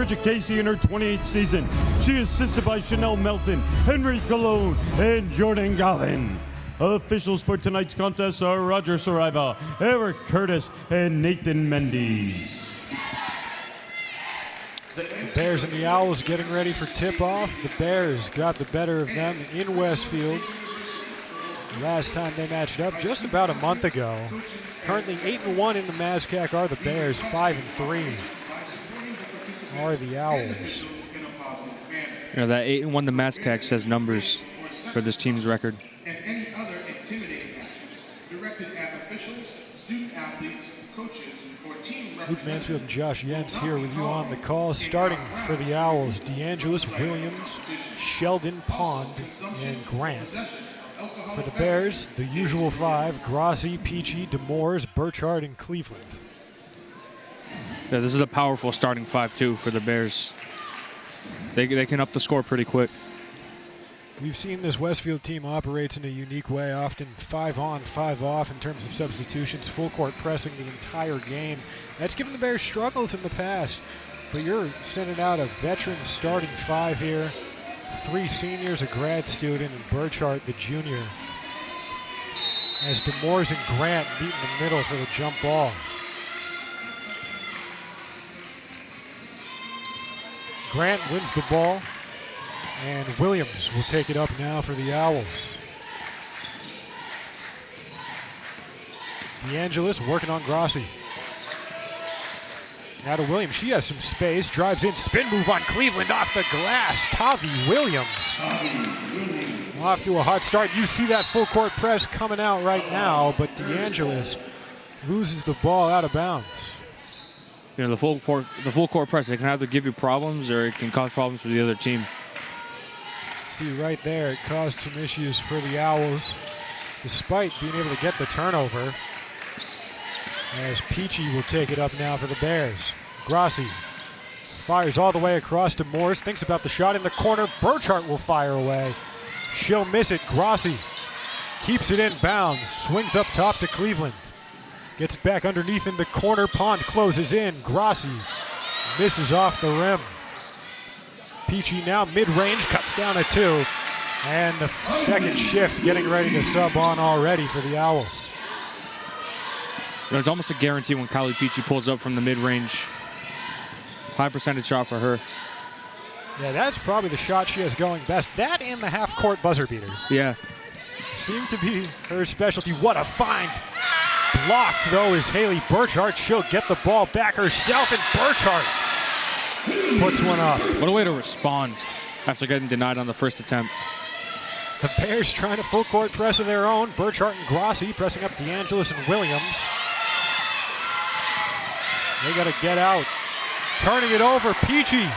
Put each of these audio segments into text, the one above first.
Bridget Casey in her 28th season. She is assisted by Chanel Melton, Henry Colon, and Jordan Gallin. Officials for tonight's contest are Roger Saraiva, Eric Curtis, and Nathan Mendes. The Bears and the Owls getting ready for tip-off. The Bears got the better of them in Westfield. Last time they matched up just about a month ago. Currently 8-1 in the MASCAC are the Bears, 5-3 are the Owls. You know, that 8-1 the MASCAC says numbers for this team's record. And any other intimidating actions directed at officials, student athletes, coaches, or team Luke Mansfield and Josh Yentz here with you on the call. Starting for the Owls, DeAngelis, Williams, Sheldon, Pond, and Grant. For the Bears, the usual five: Grassi, Piche, Demores, Burchhardt, and Cleveland. Yeah, this is a powerful starting five, too, for the Bears. They can up the score pretty quick. We've seen this Westfield team operates in a unique way, often 5 on, 5 off in terms of substitutions, full court pressing the entire game. That's given the Bears struggles in the past, but you're sending out a veteran starting five here. 3 seniors, a grad student, and Burchhardt, the junior. As Demores and Grant meet in the middle for the jump ball. Grant wins the ball, and Williams will take it up now for the Owls. DeAngelis working on Grassi. Now to Williams, she has some space, drives in, spin move on Cleveland off the glass. Tavi Williams off to a hot start. You see that full court press coming out right now, but DeAngelis loses the ball out of bounds. You know, the full court press, it can either give you problems or it can cause problems for the other team. See right there, it caused some issues for the Owls, despite being able to get the turnover. As Piche will take it up now for the Bears. Grassi fires all the way across to Morris, thinks about the shot in the corner. Burchhardt will fire away. She'll miss it. Grassi keeps it in bounds, swings up top to Cleveland. Gets back underneath in the corner. Pond closes in. Grassi misses off the rim. Piche now mid-range, cuts down a 2. And the second shift getting ready to sub on already for the Owls. It's almost a guarantee when Kylee Piche pulls up from the mid-range. High percentage shot for her. Yeah, that's probably the shot she has going best. That and the half-court buzzer beater. Yeah. Seem to be her specialty. What a find. Blocked, though, is Haley Burchhardt. She'll get the ball back herself, and Burchhardt puts one up. What a way to respond after getting denied on the first attempt. The Bears trying to full court press of their own. Burchhardt and Grassi pressing up DeAngelis and Williams. They got to get out. Turning it over, Piche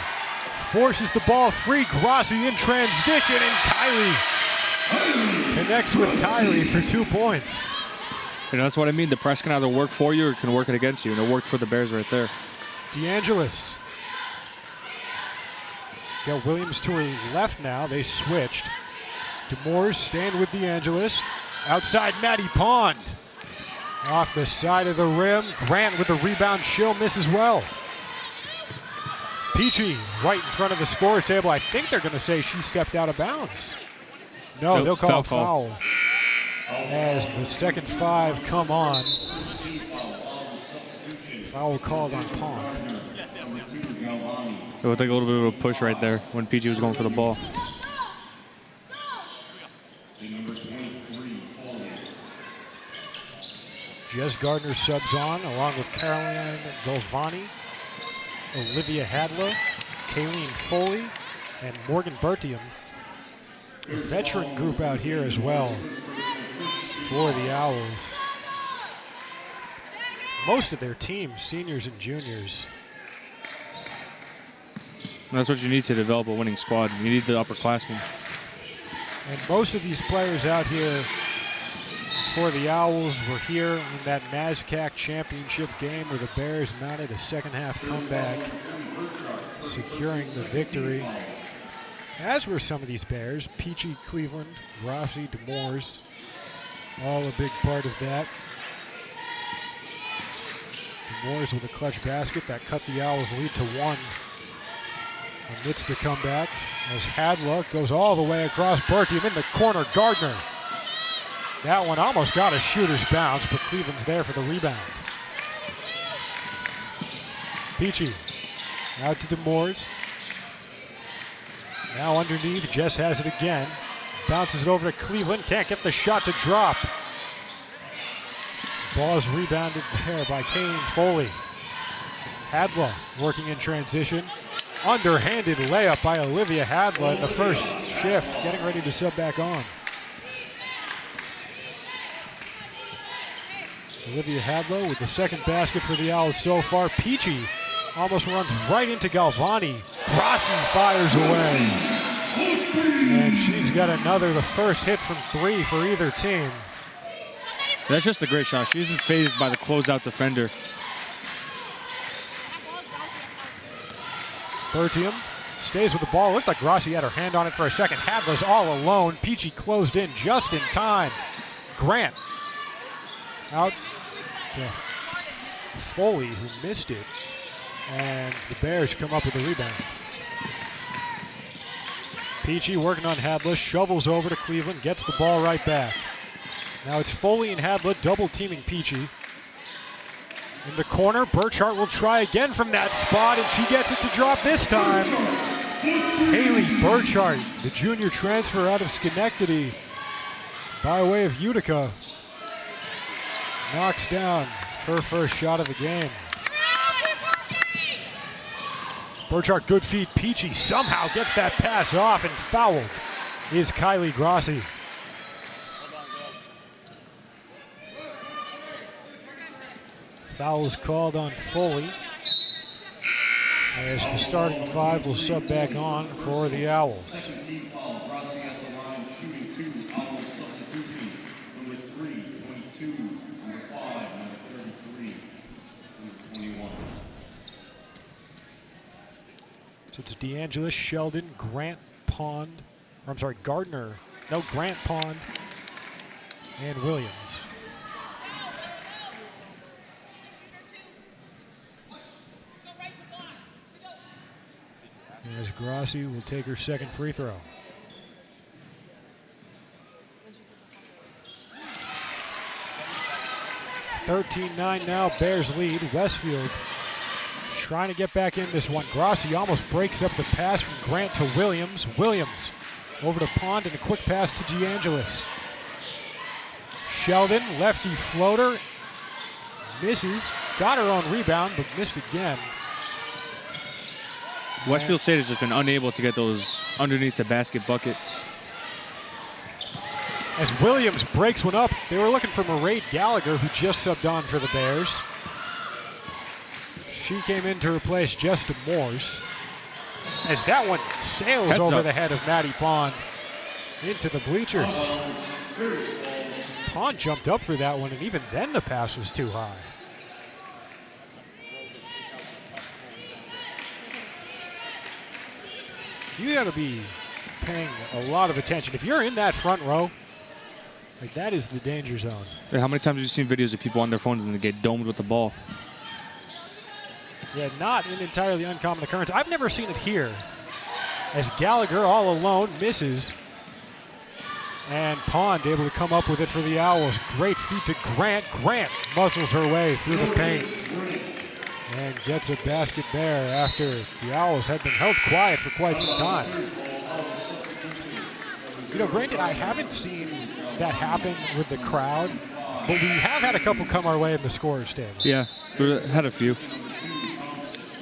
forces the ball free. Grassi in transition, and Kylie connects with Kylie for 2 points. You know, that's what I mean. The press can either work for you or it can work it against you, and it worked for the Bears right there. DeAngelis. Got Williams to her left now. They switched. Demores staying with DeAngelis. Outside, Maddie Pond. Off the side of the rim. Grant with the rebound. She'll miss as well. Piche right in front of the scorer's table. I think they're going to say she stepped out of bounds. No, Nope, they'll call a foul. As the second 5 come on. Foul called on Pond. It would take a little bit of a push right there when Piche was going for the ball. Jess Gardner subs on, along with Caroline Golvani, Olivia Hadla, Kayleen Foley, and Morgan Berthiaume. A veteran group out here as well for the Owls. Most of their team, seniors and juniors. And that's what you need to develop a winning squad. You need the upperclassmen. And most of these players out here for the Owls were here in that MASCAC championship game where the Bears mounted a second-half comeback, securing the victory. As were some of these Bears. Piche, Cleveland, Grassi, Demores, all a big part of that. Demores with a clutch basket that cut the Owls' lead to 1 amidst the comeback as Hadla goes all the way across Berthiaume in the corner. Gardner. That one almost got a shooter's bounce, but Cleveland's there for the rebound. Piche out to Demores. Now underneath, Jess has it again. Bounces it over to Cleveland, can't get the shot to drop. Ball is rebounded there by Kayleen Foley. Hadla working in transition. Underhanded layup by Olivia Hadla in the first shift, getting ready to sub back on. Olivia Hadla with the second basket for the Owls so far. Piche almost runs right into Galvani. Grassi fires away. And she's got another, the first hit from 3 for either team. That's just a great shot. She isn't fazed by the closeout defender. Berthiaume stays with the ball. Looked like Grassi had her hand on it for a second. Hadla's all alone. Piche closed in just in time. Grant out to Foley, who missed it. And the Bears come up with the rebound. Piche working on Hadla, shovels over to Cleveland, gets the ball right back. Now it's Foley and Hadla double teaming Piche. In the corner, Burchhardt will try again from that spot, and she gets it to drop this time. Kylee Burchhardt, the junior transfer out of Schenectady by way of Utica, knocks down her first shot of the game. Burchhardt, good feed. Piche somehow gets that pass off, and fouled is Kylie Grassi. Foul is called on Foley as the starting 5 will sub back on for the Owls. Second team foul, Grassi at the line, shooting 2, Owls substitutions. Number 3, 22, number 5, number 33, number 21. So it's DeAngelis, Sheldon, Grant, Pond, or I'm sorry, Gardner, no, Grant, Pond, and Williams. As Grassi will take her second free throw. (13-9) now, Bears lead. Westfield trying to get back in this one. Grassi almost breaks up the pass from Grant to Williams. Williams over to Pond and a quick pass to DeAngelis. Sheldon, lefty floater, misses, got her own rebound, but missed again. Westfield State has just been unable to get those underneath the basket buckets. As Williams breaks one up, they were looking for Mairead Gallagher, who just subbed on for the Bears. She came in to replace Jess Demores. As that one sails Heads over up. the head of Maddie Pond into the bleachers. Pond jumped up for that one, and even then the pass was too high. You got to be paying a lot of attention. If you're in that front row, like, that is the danger zone. Hey, how many times have you seen videos of people on their phones and they get domed with the ball? Yeah, not an entirely uncommon occurrence. I've never seen it here. As Gallagher all alone misses. And Pond able to come up with it for the Owls. Great feed to Grant. Grant muzzles her way through the paint. And gets a basket there after the Owls had been held quiet for quite some time. You know, granted, I haven't seen that happen with the crowd, but we have had a couple come our way in the scorer's table. Yeah, we had a few.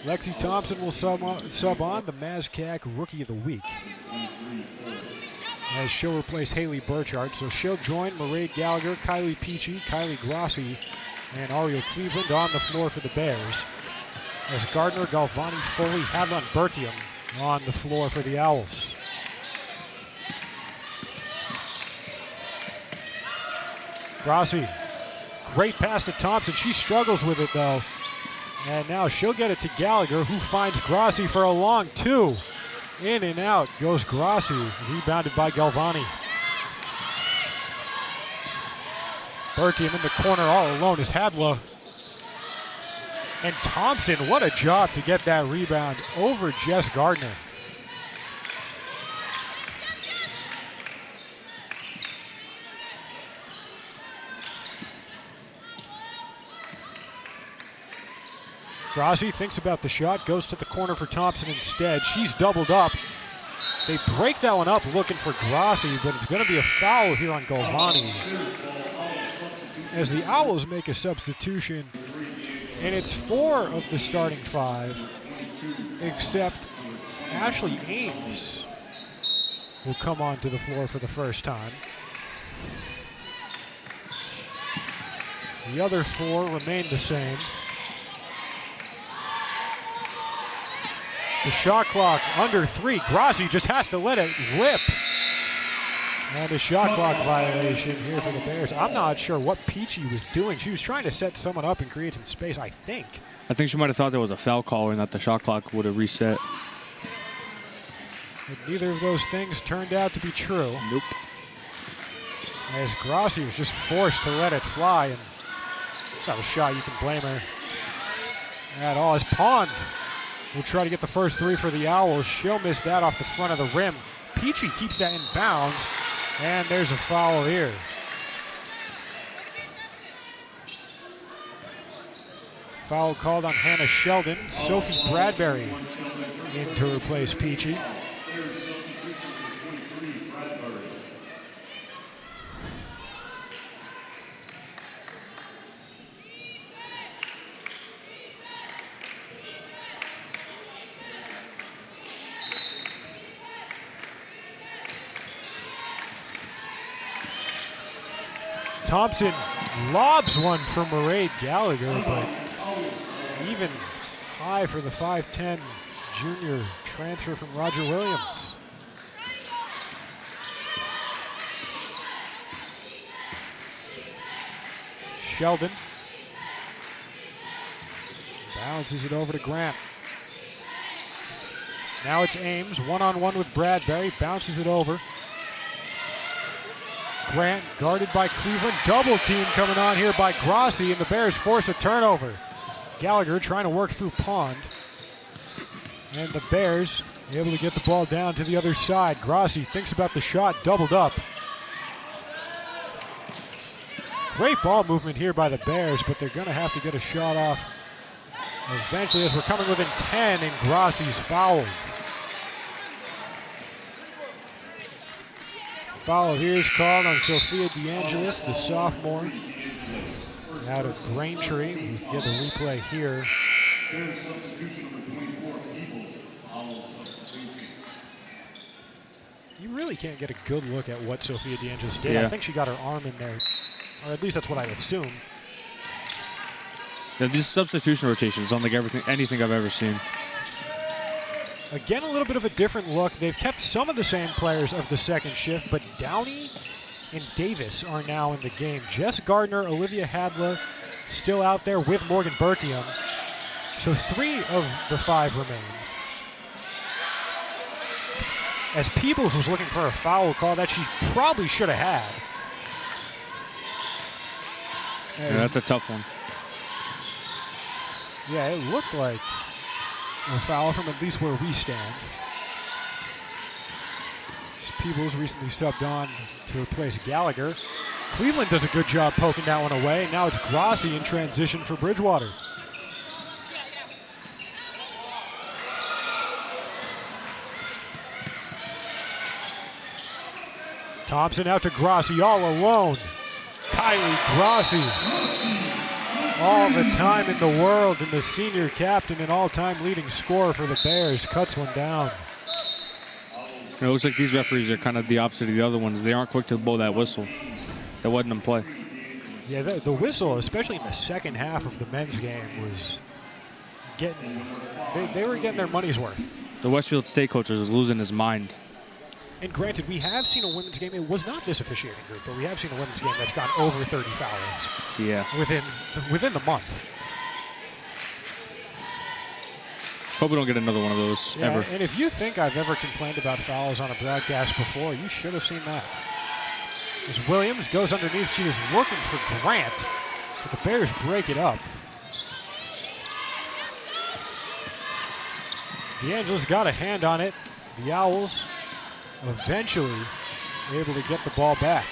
Lexi Thompson will sub on the MASCAC Rookie of the Week, as she'll replace Haley Burchhardt. So she'll join Mairead Gallagher, Kylee Piche, Kylie Grassi, and Ariel Cleveland on the floor for the Bears. As Gardner, Galvani, Foley, Hadla, and Berthiaume on the floor for the Owls. Grassi, great pass to Thompson. She struggles with it though. And now she'll get it to Gallagher, who finds Grassi for a long 2. In and out goes Grassi, rebounded by Galvani. Berthiaume in the corner all alone is Hadla. And Thompson, what a job to get that rebound over Jess Gardner. Grassi thinks about the shot, goes to the corner for Thompson instead. She's doubled up. They break that one up looking for Grassi, but it's going to be a foul here on Galvani. As the Owls make a substitution, and it's 4 of the starting 5, except Ashley Ames will come onto the floor for the first time. The other 4 remain the same. The shot clock under 3. Grassi just has to let it rip. And a shot clock violation here for the Bears. I'm not sure what Piche was doing. She was trying to set someone up and create some space, I think. I think she might have thought there was a foul call and that the shot clock would have reset. But neither of those things turned out to be true. Nope. As Grassi was just forced to let it fly, and it's not a shot you can blame her at all. As Pond will try to get the first 3 for the Owls. She'll miss that off the front of the rim. Piche keeps that in bounds, and there's a foul here. Foul called on Hannah Sheldon. Sophie Bradbury in to replace Piche. Thompson lobs one from Mairead Gallagher, but even high for the 5'10 junior transfer from Roger Williams. Sheldon bounces it over to Grant. Now it's Ames, one-on-one with Bradbury, bounces it over. Grant guarded by Cleveland. Double team coming on here by Grassi, and the Bears force a turnover. Gallagher trying to work through Pond. And the Bears able to get the ball down to the other side. Grassi thinks about the shot, doubled up. Great ball movement here by the Bears, but they're going to have to get a shot off eventually as we're coming within 10, and Grassi's fouled. Foul here is called on Sophia DeAngelis, the sophomore out of Braintree. We get a replay here. You really can't get a good look at what Sophia DeAngelis did. Yeah. I think she got her arm in there, or at least that's what I assume. Yeah, these substitution rotations don't like anything I've ever seen. Again, a little bit of a different look. They've kept some of the same players of the second shift, but Downey and Davis are now in the game. Jess Gardner, Olivia Hadla still out there with Morgan Berthiaume. So 3 of the 5 remain. As Peebles was looking for a foul call that she probably should have had. Yeah, that's a tough one. Yeah, it looked like a foul from at least where we stand. Peebles recently subbed on to replace Gallagher. Cleveland does a good job poking that one away. Now it's Grassi in transition for Bridgewater. Thompson out to Grassi all alone. Kylie Grassi. All the time in the world, and the senior captain and all-time leading scorer for the Bears cuts one down. It looks like these referees are kind of the opposite of the other ones. They aren't quick to blow that whistle. That wasn't in play. Yeah, the whistle, especially in the second half of the men's game, was getting, they were getting their money's worth. The Westfield State coach is losing his mind. And granted, we have seen a women's game. It was not this officiating group, but we have seen a women's game that's gone over 30 fouls. Yeah. Within the month. Hope we don't get another one of those ever. And if you think I've ever complained about fouls on a broadcast before, you should have seen that. As Williams goes underneath, she was looking for Grant, but the Bears break it up. DeAngelis got a hand on it. The Owls eventually able to get the ball back.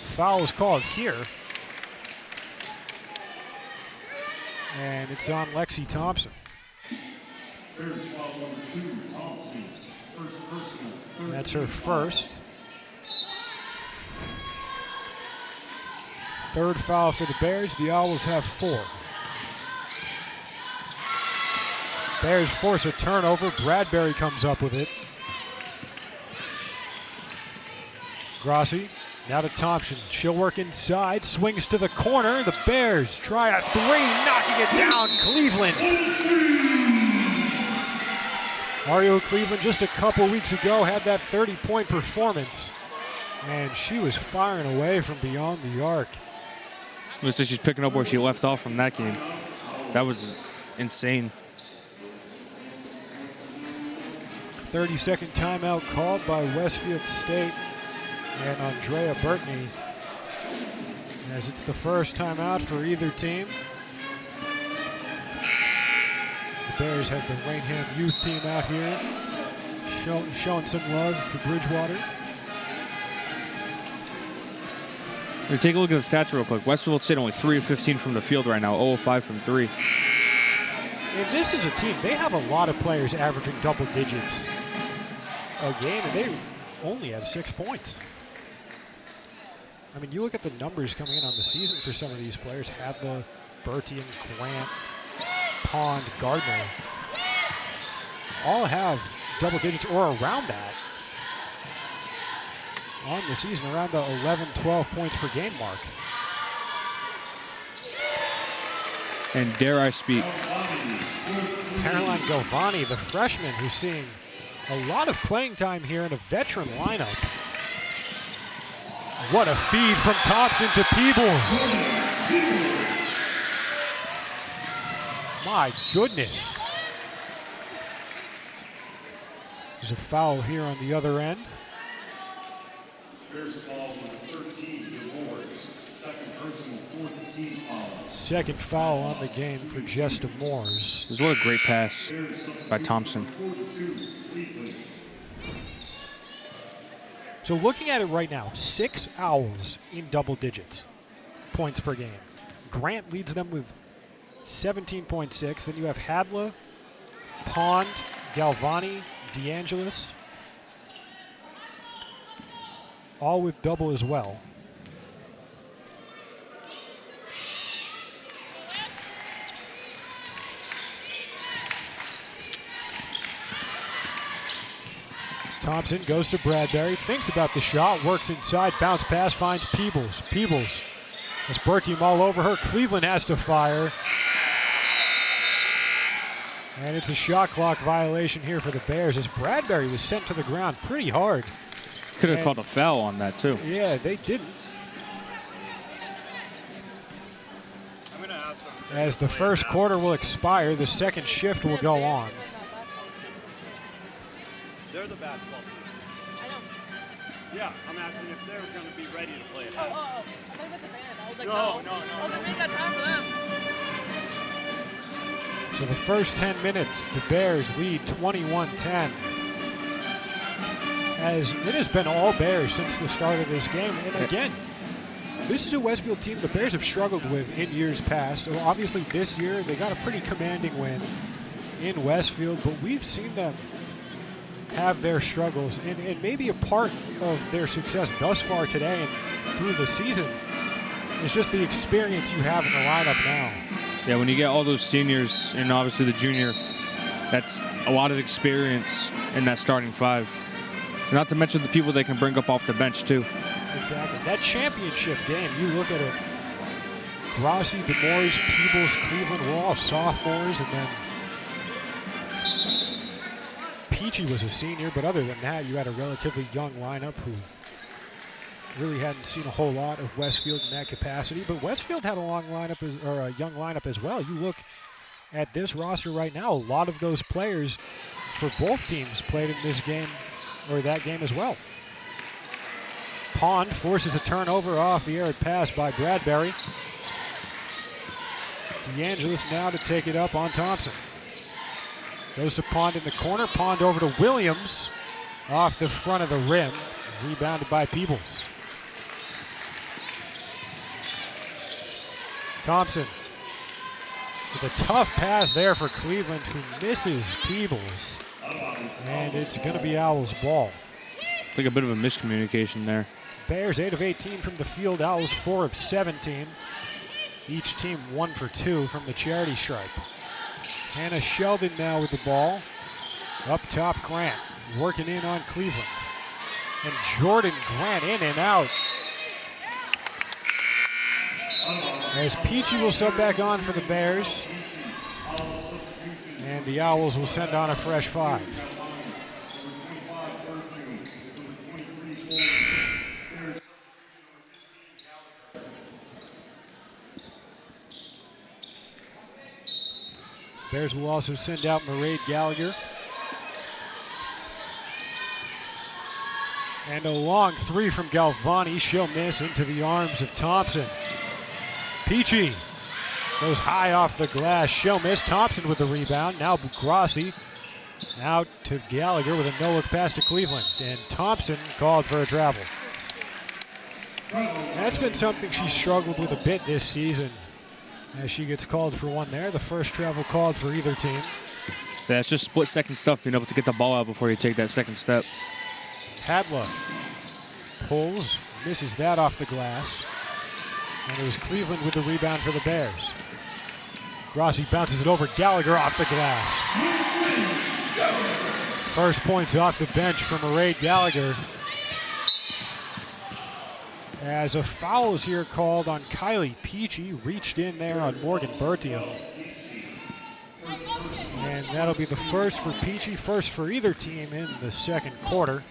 Foul is called here. And it's on Lexi Thompson. Bears foul number 2, Thompson. First personal. That's her first. Third foul for the Bears. The Owls have 4. Bears force a turnover. Bradbury comes up with it. Grassi now to Thompson. She'll work inside. Swings to the corner. The Bears try a 3, knocking it down. Cleveland. Mario Cleveland just a couple weeks ago had that 30-point performance. And she was firing away from beyond the arc. Looks like she's picking up where she left off from that game. That was insane. 30-second timeout called by Westfield State and Andrea Berthiaume, as it's the first timeout for either team. The Bears have the Rainham youth team out here showing some love to Bridgewater. Here, take a look at the stats real quick. Westfield State only 3 of 15 from the field right now, 0 of 5 from 3. And this is a team, they have a lot of players averaging double digits a game, and they only have 6 points. I mean, you look at the numbers coming in on the season for some of these players. Hadla, Berthiaume, Grant, Pond, Gardner. All have double digits or around that on the season, around the 11, 12 points per game mark. And dare I speak, Caroline Galvani, the freshman, who's seeing a lot of playing time here in a veteran lineup. What a feed from Thompson to Peebles. My goodness. There's a foul here on the other end. Bears foul number 13 for Moores. Second personal, 4th team foul. Second foul on the game for Jesta Moores. this is what a great pass by Thompson. 42, Cleveland. So looking at it right now, 6 Owls in double digits points per game. Grant leads them with 17.6. Then you have Hadla, Pond, Galvani, DeAngelis, all with double as well. Thompson goes to Bradbury, thinks about the shot, works inside, bounce pass, finds Peebles. Peebles has Berthiaume all over her. Cleveland has to fire. And it's a shot clock violation here for the Bears as Bradbury was sent to the ground pretty hard. Could have called a foul on that, too. Yeah, they didn't. As the first quarter will expire, the second shift will go on. They're the basketball team. I know. Yeah, I'm asking if they're going to be ready to play it. I thought about the band. I was like, No. I was like, we ain't got time for them. So the first 10 minutes, the Bears lead 21-10. As it has been all Bears since the start of this game. And again, this is a Westfield team the Bears have struggled with in years past. So obviously this year, they got a pretty commanding win in Westfield, but we've seen them have their struggles, and maybe a part of their success thus far today and through the season is just the experience you have in the lineup now. Yeah, when you get all those seniors and obviously the junior, that's a lot of experience in that starting 5. Not to mention the people they can bring up off the bench, too. Exactly. That championship game, you look at it, Grassi, Demores, Peebles, Cleveland were all sophomores, and then Piche was a senior, but other than that, you had a relatively young lineup who really hadn't seen a whole lot of Westfield in that capacity. But Westfield had a young lineup as well. You look at this roster right now, a lot of those players for both teams played in this game or that game as well. Pond forces a turnover off the errant pass by Bradbury. DeAngelis now to take it up on Thompson. Goes to Pond in the corner. Pond over to Williams. Off the front of the rim. Rebounded by Peebles. Thompson With a tough pass there for Cleveland, who misses Peebles. And it's going to be Owls' ball. It's like a bit of a miscommunication there. Bears 8 of 18 from the field. Owls 4 of 17. Each team 1 for 2 from the charity stripe. Hannah Sheldon now with the ball. Up top, Grant working in on Cleveland. And Jordan Grant in and out. As Piche will sub back on for the Bears. And the Owls will send on a fresh 5. Bears will also send out Mairead Gallagher. And a long 3 from Galvani. She'll miss into the arms of Thompson. Piche goes high off the glass. She'll miss. Thompson with the rebound. Now Grassi out to Gallagher with a no-look pass to Cleveland. And Thompson called for a travel. That's been something she struggled with a bit this season, as she gets called for one there. The first travel called for either team. Yeah, it's just split-second stuff, being able to get the ball out before you take that second step. Hadla pulls, misses that off the glass. And it was Cleveland with the rebound for the Bears. Grassi bounces it over. Gallagher off the glass. First points off the bench for Mairead Gallagher. As a foul is here called on Kylee Piche, reached in there on Morgan Berthiaume. And that'll be the first for Piche, first for either team in the second quarter.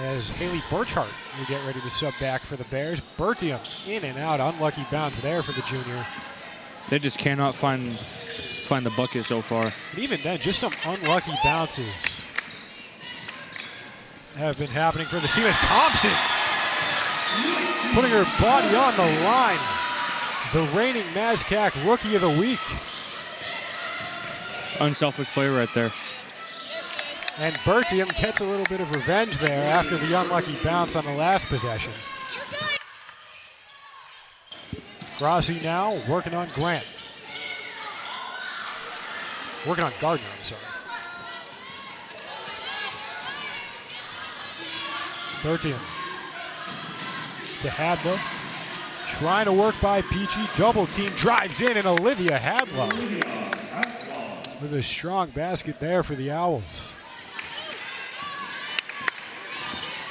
As Haley Burchhardt will get ready to sub back for the Bears. Berthiaume in and out, unlucky bounce there for the junior. They just cannot find the bucket so far. But even then, just some unlucky bounces have been happening for this team as Thompson putting her body on the line. The reigning MASCAC Rookie of the Week. Unselfish play right there. And Berthiaume gets a little bit of revenge there after the unlucky bounce on the last possession. Grassi now working on Grant. Working on Gardner, I'm sorry. Berthiaume to Hadla. Trying to work by Piche. Double team drives in, and Olivia Hadla with a strong basket there for the Owls.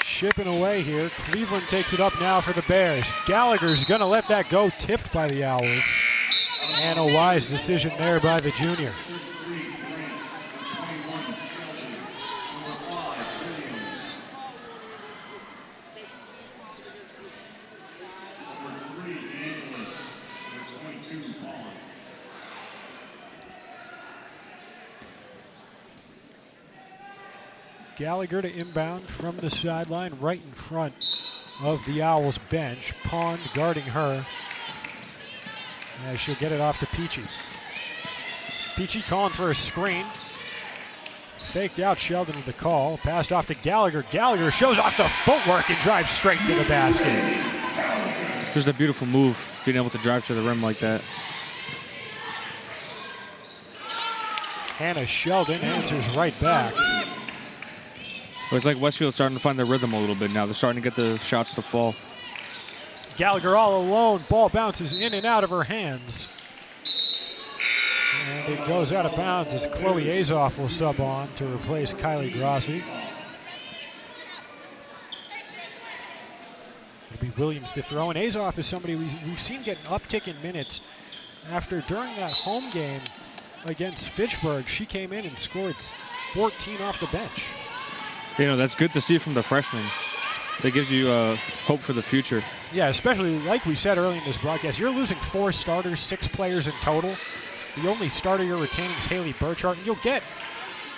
Shipping away here. Cleveland takes it up now for the Bears. Gallagher's going to let that go, tipped by the Owls. And a wise decision there by the junior. Gallagher to inbound from the sideline right in front of the Owls bench. Pond guarding her as she'll get it off to Piche. Piche calling for a screen. Faked out Sheldon with the call. Passed off to Gallagher. Gallagher shows off the footwork and drives straight to the basket. Just a beautiful move, being able to drive to the rim like that. Hannah Sheldon answers right back. It's like Westfield starting to find their rhythm a little bit now. They're starting to get the shots to fall. Gallagher all alone. Ball bounces in and out of her hands. And it goes out of bounds as Chloe Azoff will sub on to replace Kylie Grassi. It'll be Williams to throw. And Azoff is somebody we've seen get an uptick in minutes after during that home game against Fitchburg. She came in and scored 14 off the bench. You know, that's good to see from the freshmen. That gives you hope for the future. Yeah, especially like we said early in this broadcast, you're losing 4 starters, 6 players in total. The only starter you're retaining is Haley Burchhardt, and you'll get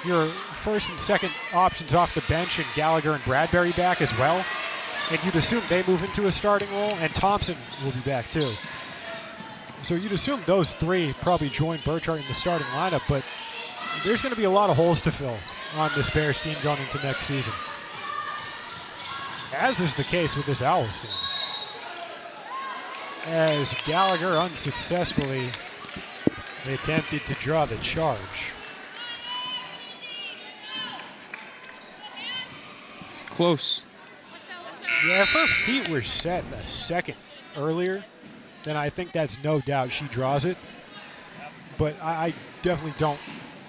your first and second options off the bench and Gallagher and Bradbury back as well. And you'd assume they move into a starting role, and Thompson will be back too. So you'd assume those 3 probably join Burchhardt in the starting lineup, but there's going to be a lot of holes to fill on this Bears team going into next season, as is the case with this Owls team. as Gallagher unsuccessfully attempted to draw the charge. Close. Yeah, if her feet were set a second earlier, then I think that's no doubt she draws it. But I definitely don't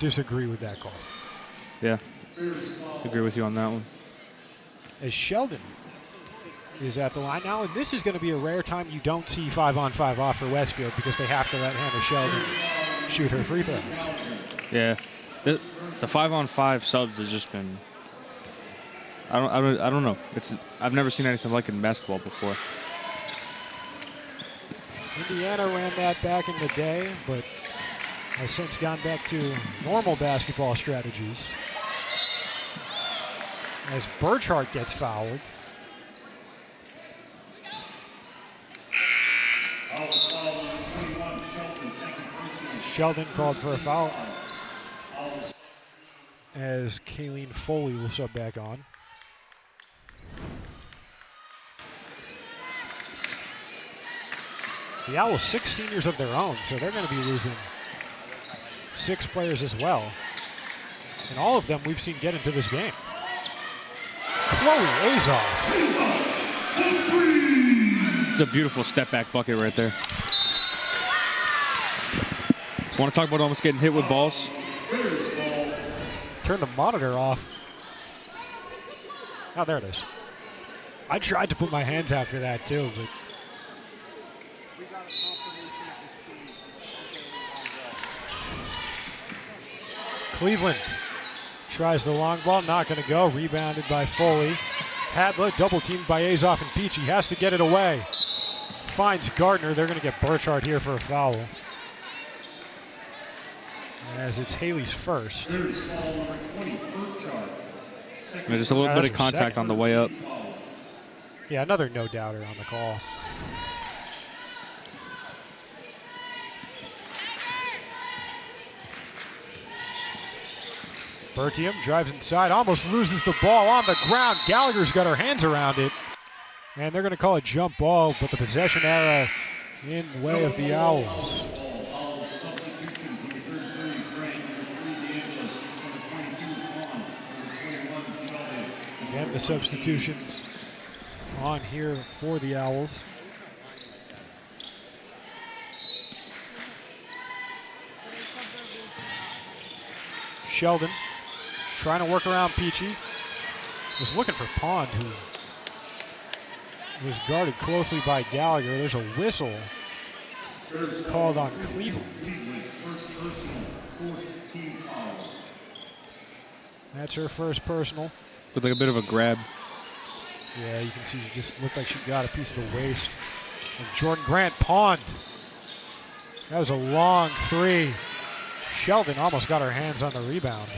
disagree with that call. Yeah. Agree with you on that one. As Sheldon is at the line now, and this is going to be a rare time you don't see 5-on-5 off for Westfield because they have to let Hannah Sheldon shoot her free throws. Yeah. The 5-on-5 subs has just been, I don't know. I've never seen anything like it in basketball before. Indiana ran that back in the day, but has since gone back to normal basketball strategies. As Burchhardt gets fouled. Sheldon called for a foul. As Kayleen Foley will sub back on. The Owls 6 seniors of their own, so they're going to be losing 6 players as well. And all of them we've seen get into this game. Chloe Azar. It's a beautiful step-back bucket right there. Want to talk about almost getting hit with balls? Turn the monitor off. Oh, there it is. I tried to put my hands out for that too, but Cleveland tries the long ball, not going to go. Rebounded by Foley. Hadla double teamed by Azoff and Piche. Has to get it away. Finds Gardner. They're going to get Burchhardt here for a foul. As it's Haley's first. There's just a little bit of contact on the way up. Yeah, another no-doubter on the call. Berthiaume drives inside, almost loses the ball on the ground. Gallagher's got her hands around it. And they're going to call a jump ball, but the possession arrow in the way of the Owls. Again, the substitutions on here for the Owls. Sheldon trying to work around Piche. Was looking for Pond, who was guarded closely by Gallagher. There's a whistle called on Cleveland. That's her first personal. Looked like a bit of a grab. Yeah, you can see it just looked like she got a piece of the waist of Jordan Grant. Pond. That was a long three. Sheldon almost got her hands on the rebound.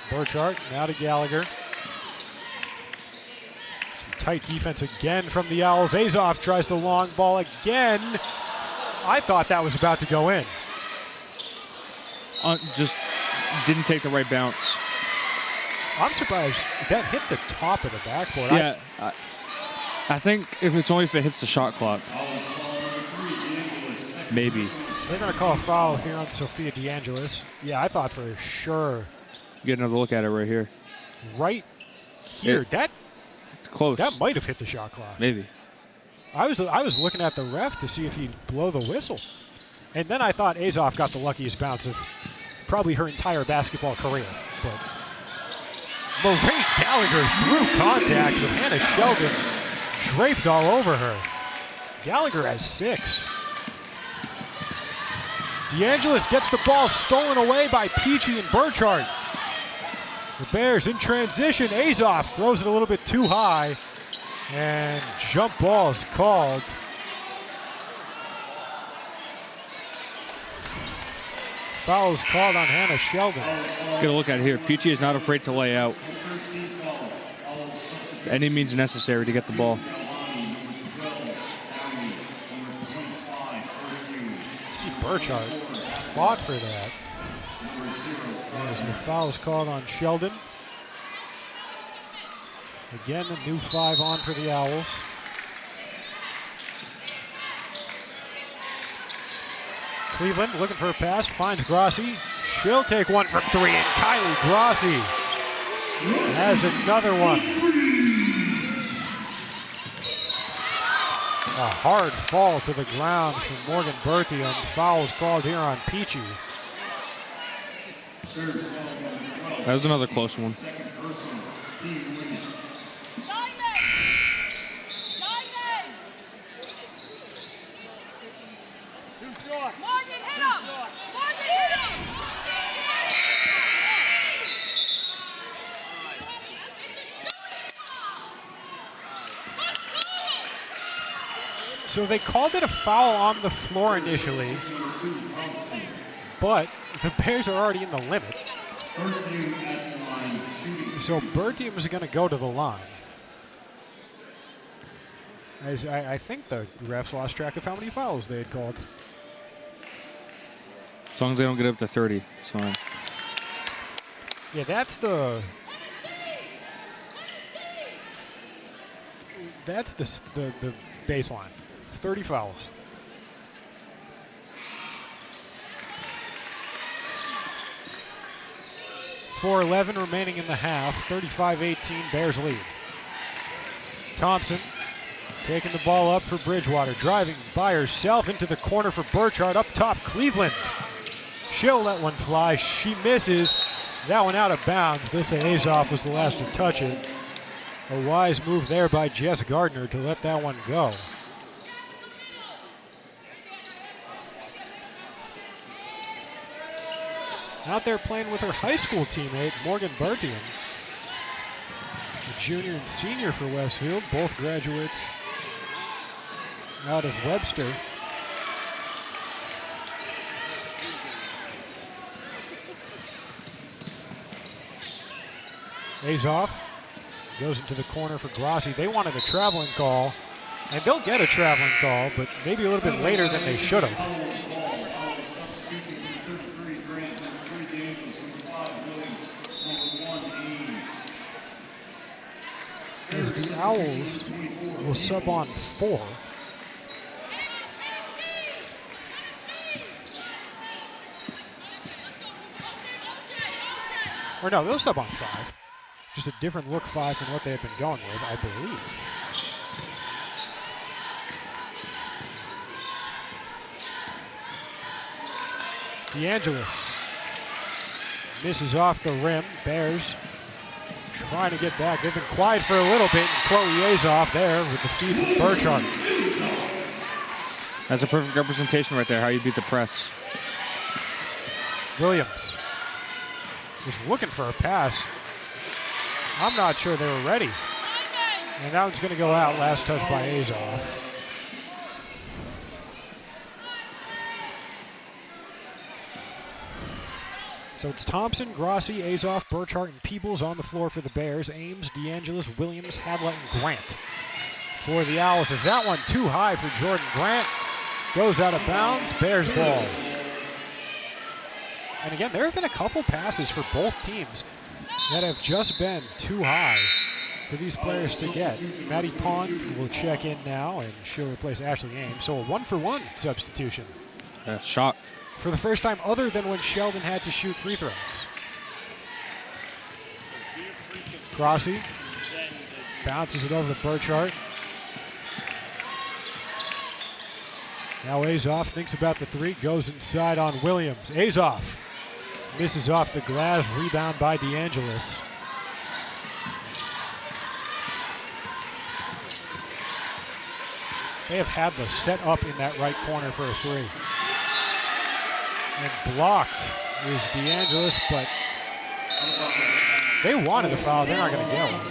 Burchhardt now to Gallagher. Some tight defense again from the Owls. Azoff tries the long ball again. I thought that was about to go in. Just didn't take the right bounce. I'm surprised that hit the top of the backboard. Yeah, I think if it hits the shot clock, maybe. They're going to call a foul here on Sophia DeAngelis. Yeah, I thought for sure. Get another look at it right here. Right here. It's close. That might have hit the shot clock. Maybe. I was looking at the ref to see if he'd blow the whistle. And then I thought Azoff got the luckiest bounce of probably her entire basketball career. But Lorraine Gallagher through contact with Hannah Sheldon draped all over her. Gallagher has 6. DeAngelis gets the ball stolen away by Piche and Burchhardt. The Bears in transition. Azoff throws it a little bit too high. And jump ball is called. Foul is called on Hannah Sheldon. Get a look at it here. Piche is not afraid to lay out. Any means necessary to get the ball. See Burchhardt fought for that. As the foul is called on Sheldon. Again, the new 5 on for the Owls. Cleveland looking for a pass, finds Grassi. She'll take one from 3, and Kylie Grassi has another one. A hard fall to the ground from Morgan Berthiaume. Fouls called here on Piche. That was another close one. So they called it a foul on the floor initially, but the Bears are already in the limit. So Berthiaume is going to go to the line. As I think the refs lost track of how many fouls they had called. As long as they don't get up to 30, it's fine. Yeah, that's the baseline. 30 fouls. .4:11 remaining in the half. 35-18, Bears lead. Thompson taking the ball up for Bridgewater, driving by herself into the corner for Burchhardt. Up top, Cleveland. She'll let one fly. She misses. That one out of bounds. This Azoff was the last to touch it. A wise move there by Jess Gardner to let that one go. Out there playing with her high school teammate, Morgan Berthiaume. A junior and senior for Westfield, both graduates out of Webster. Azoff goes into the corner for Grassi. They wanted a traveling call, and they'll get a traveling call, but maybe a little bit later than they should have. As the Owls will sub on 4. Or no, they'll sub on 5. Just a different look 5 than what they have been going with, I believe. DeAngelis misses off the rim. Bears trying to get back. They've been quiet for a little bit. And Chloe Azoff there with the feed from Burchhardt. That's a perfect representation right there, how you beat the press. Williams was looking for a pass. I'm not sure they were ready. And that one's going to go out. Last touch by Azoff. So it's Thompson, Grassi, Azoff, Burchhardt, and Peebles on the floor for the Bears. Ames, DeAngelis, Williams, Hadla, and Grant for the Owls. Is that one too high for Jordan Grant? Goes out of bounds. Bears ball. And again, there have been a couple passes for both teams that have just been too high for these players to get. Maddie Pond will check in now, and she'll replace Ashley Ames. So a 1-for-1 substitution. Shocked. For the first time other than when Sheldon had to shoot free throws. Grassi bounces it over to Burchhardt. Now Azoff thinks about the 3, goes inside on Williams. Azoff misses off the glass, rebound by DeAngelis. They have Hadla set up in that right corner for a 3. And blocked is DeAngelis, but they wanted a foul. They're not going to get one.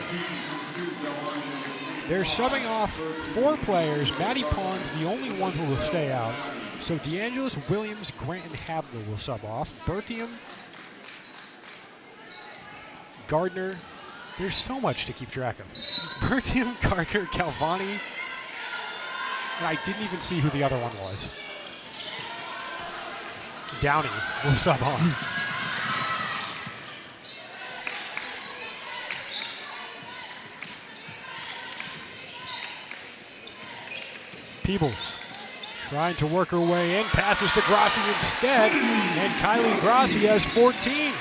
They're subbing off 4 players. Maddie Pond, the only one who will stay out. So DeAngelis, Williams, Grant, and Hadla will sub off. Berthiaume, Gardner. There's so much to keep track of. Berthiaume, Gardner, Calvani. And I didn't even see who the other one was. Downey will sub on. Peebles trying to work her way in, passes to Grassi instead, and Kylie Grassi has 14.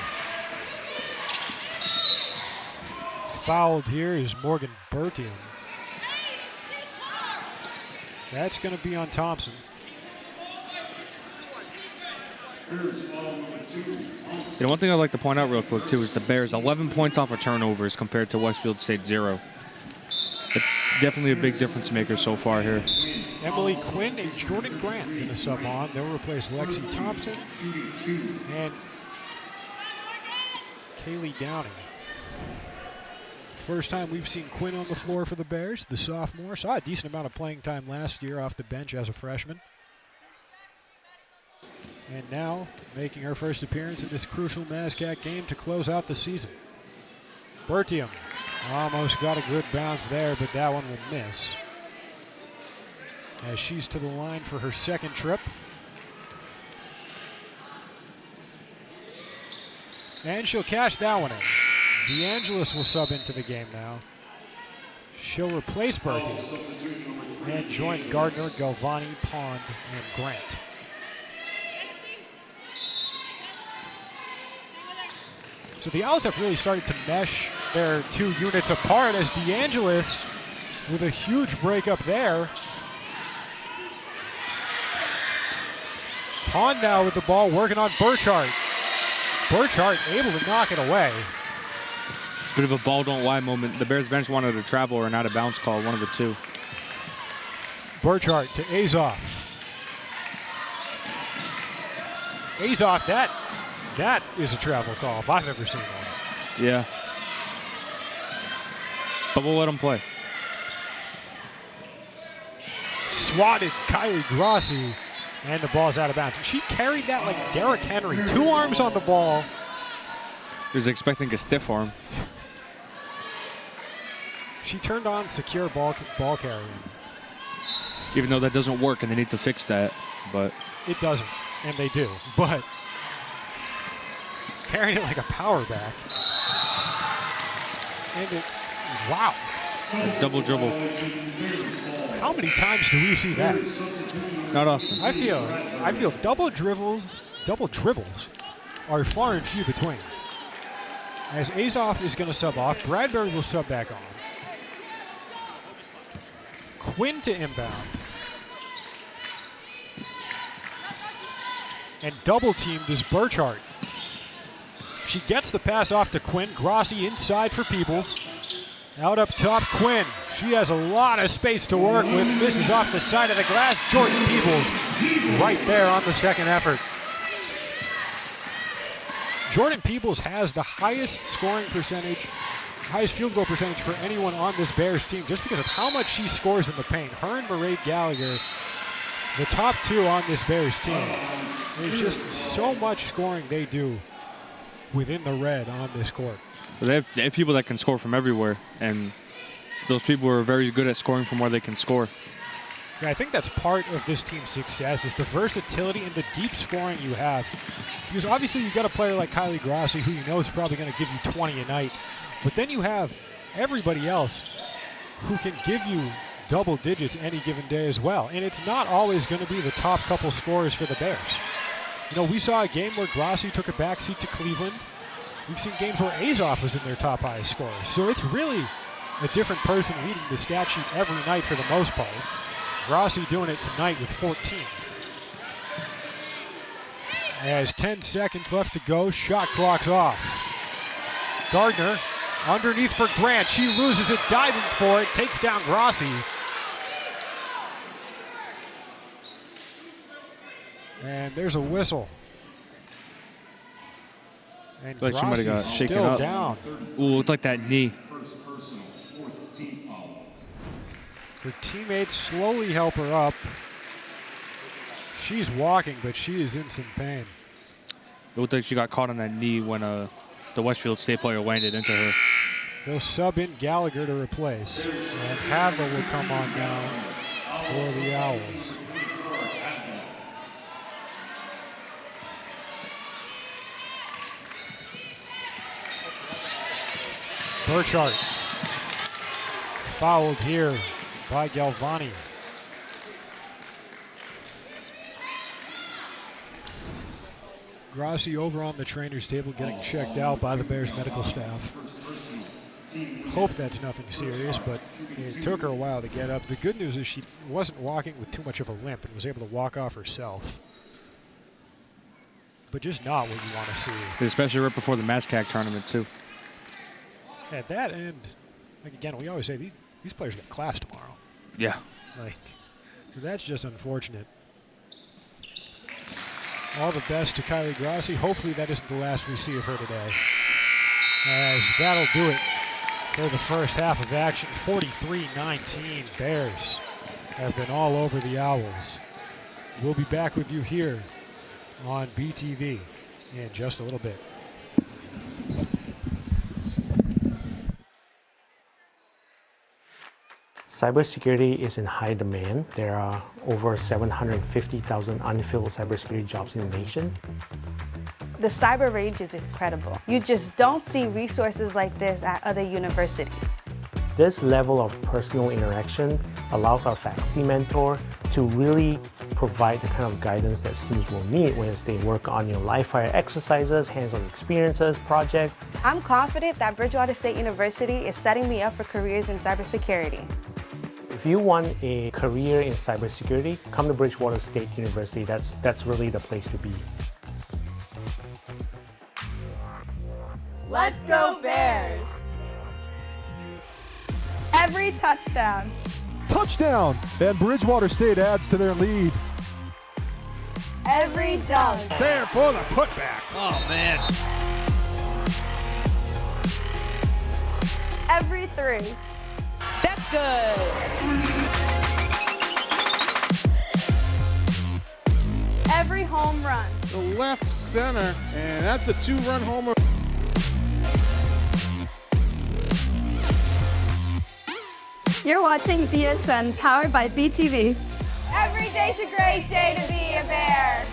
Fouled here is Morgan Berthiaume. That's going to be on Thompson. One thing I'd like to point out real quick, too, is the Bears 11 points off of turnovers compared to Westfield State 0. It's definitely a big difference maker so far here. Emily Quinn and Jordan Grant going to sub on. They'll replace Lexi Thompson and Kaylee Downing. First time we've seen Quinn on the floor for the Bears, the sophomore. Saw a decent amount of playing time last year off the bench as a freshman. And now making her first appearance in this crucial MASCAC game to close out the season. Berthiaume almost got a good bounce there, but that one will miss. As she's to the line for her second trip. And she'll cash that one in. DeAngelis will sub into the game now. She'll replace Berthiaume and join Gardner, Galvani, Pond, and Grant. So the Owls have really started to mesh their two units apart as DeAngelis with a huge breakup there. Pond now with the ball working on Burchhardt. Burchhardt able to knock it away. It's a bit of a ball don't lie moment. The Bears bench wanted a travel or an out of bounds call, one of the two. Burchhardt to Azoff. Azoff, that is a travel call if I've ever seen one. Yeah. But we'll let him play. Swatted Kylie Grassi, and the ball's out of bounds. She carried that like Derrick Henry. 2 arms on the ball. He was expecting a stiff arm. She turned on secure ball carrying. Even though that doesn't work and they need to fix that, but It doesn't, and they do. But carrying it like a power back. And it, wow. a double dribble. How many times do we see that? Not often. I feel double dribbles are far and few between. As Azoff is going to sub off, Bradbury will sub back on. Quinn to inbound. And double teamed is Burchhardt. She gets the pass off to Quinn. Grassi inside for Peebles. Out up top, Quinn. She has a lot of space to work with. Misses off the side of the glass. Jordan Peebles right there on the second effort. Jordan Peebles has the highest scoring percentage, highest field goal percentage for anyone on this Bears team just because of how much she scores in the paint. Her and Mairead Gallagher, the top two on this Bears team. There's just so much scoring they do within the red on this court. They have people that can score from everywhere, and those people are very good at scoring from where they can score. Yeah, I think that's part of this team's success is the versatility and the deep scoring you have. Because obviously you've got a player like Kylie Grassi who you know is probably going to give you 20 a night. But then you have everybody else who can give you double digits any given day as well. And it's not always going to be the top couple scorers for the Bears. You know, we saw a game where Grassi took a backseat to Cleveland. We've seen games where Azoff was in their top highest scorers. So it's really a different person leading the stat sheet every night for the most part. Grassi doing it tonight with 14. As 10 seconds left to go, shot clock's off. Gardner underneath for Grant. She loses it, diving for it, takes down Grassi. And there's a whistle. And Like she might have got Grassi's shaken still up. down. Ooh, looked like that knee. First personal, fourth team foul. Her teammates slowly help her up. She's walking, but she is in some pain. It looked like she got caught on that knee when the Westfield State player landed into her. They'll sub in Gallagher to replace. And Hadla will come on now for the Owls. Burchhardt fouled here by Galvani. Grassi over on the trainer's table getting checked out by the Bears medical staff. Hope that's nothing serious, but it took her a while to get up. The good news is she wasn't walking with too much of a limp and was able to walk off herself. But just not what you want to see. Especially right before the MASCAC tournament, too. At that end, like again, we always say these players got class tomorrow. Yeah. Like, so that's just unfortunate. All the best to Kylie Grassi. Hopefully that isn't the last we see of her today. As that'll do it for the first half of action. 43-19. Bears have been all over the Owls. We'll be back with you here on BTV in just a little bit. Cybersecurity is in high demand. There are over 750,000 unfilled cybersecurity jobs in the nation. The cyber range is incredible. You just don't see resources like this at other universities. This level of personal interaction allows our faculty mentor to really provide the kind of guidance that students will need when they work on live fire exercises, hands-on experiences, projects. I'm confident that Bridgewater State University is setting me up for careers in cybersecurity. If you want a career in cybersecurity, come to Bridgewater State University. That's really the place to be. Let's go Bears! Every touchdown. Touchdown! And Bridgewater State adds to their lead. Every dunk. There for the putback. Oh, man. Every three. That's good. Every home run. The left center, and that's a 2-run homer. You're watching BSN powered by BTV. Every day's a great day to be a Bear.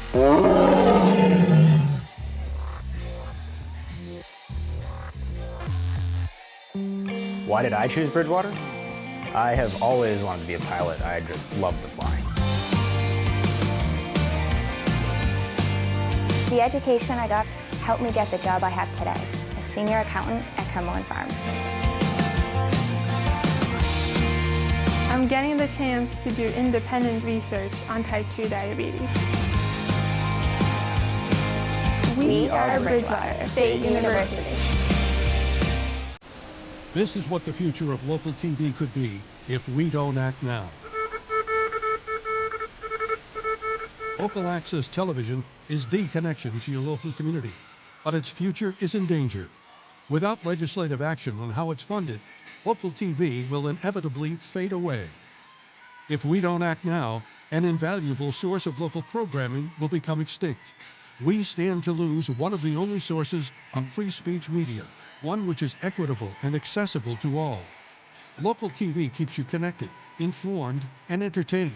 Why did I choose Bridgewater? I have always wanted to be a pilot. I just love the flying. The education I got helped me get the job I have today, a senior accountant at Cumberland Pharmacy. I'm getting the chance to do independent research on type 2 diabetes. We are Bridgewater State University. This is what the future of local TV could be if we don't act now. Local access television is the connection to your local community, but its future is in danger. Without legislative action on how it's funded, local TV will inevitably fade away. If we don't act now, an invaluable source of local programming will become extinct. We stand to lose one of the only sources of free speech media, one which is equitable and accessible to all. Local TV keeps you connected, informed, and entertained.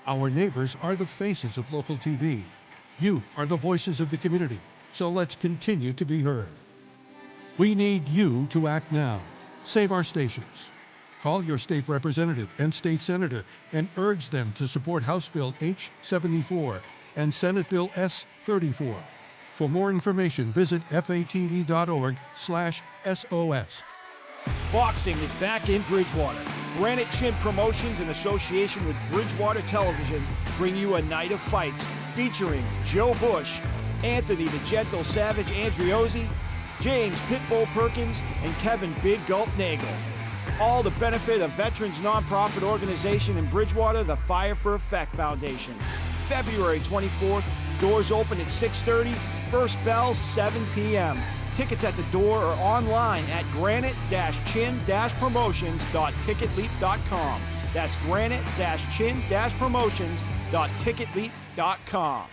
Our neighbors are the faces of local TV. You are the voices of the community, so let's continue to be heard. We need you to act now. Save our stations. Call your state representative and state senator and urge them to support House Bill H-74 and Senate Bill S-34. For more information, visit fatv.org/SOS. Boxing is back in Bridgewater. Granite Chin Promotions, in association with Bridgewater Television, bring you a night of fights featuring Joe Bush, Anthony the Gentle Savage Andriozzi, James Pitbull Perkins, and Kevin Big Gulp Nagel. All to benefit a veterans nonprofit organization in Bridgewater, the Fire for Effect Foundation. February 24th, doors open at 6:30, first bell 7 p.m. Tickets at the door or online at granite-chin-promotions.ticketleap.com. That's granite-chin-promotions.ticketleap.com.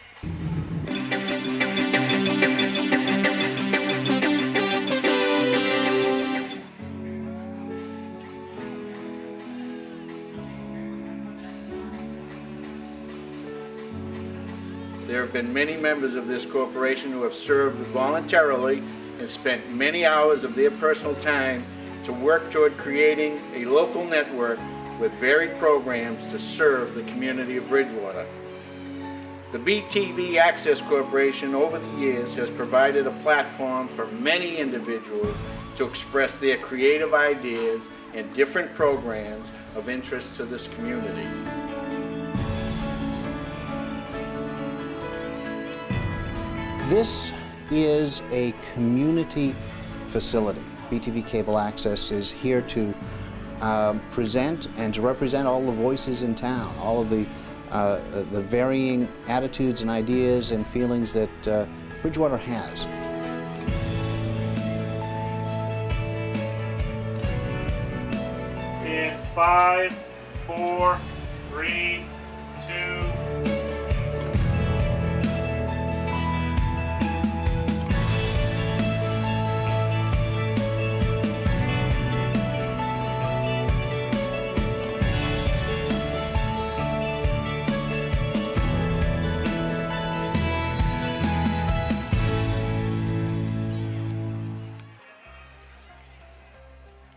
There have been many members of this corporation who have served voluntarily and spent many hours of their personal time to work toward creating a local network with varied programs to serve the community of Bridgewater. The BTV Access Corporation over the years has provided a platform for many individuals to express their creative ideas and different programs of interest to this community. This is a community facility. BTV Cable Access is here to present and to represent all the voices in town, all of the varying attitudes and ideas and feelings that Bridgewater has. In 5, 4, 3, 2.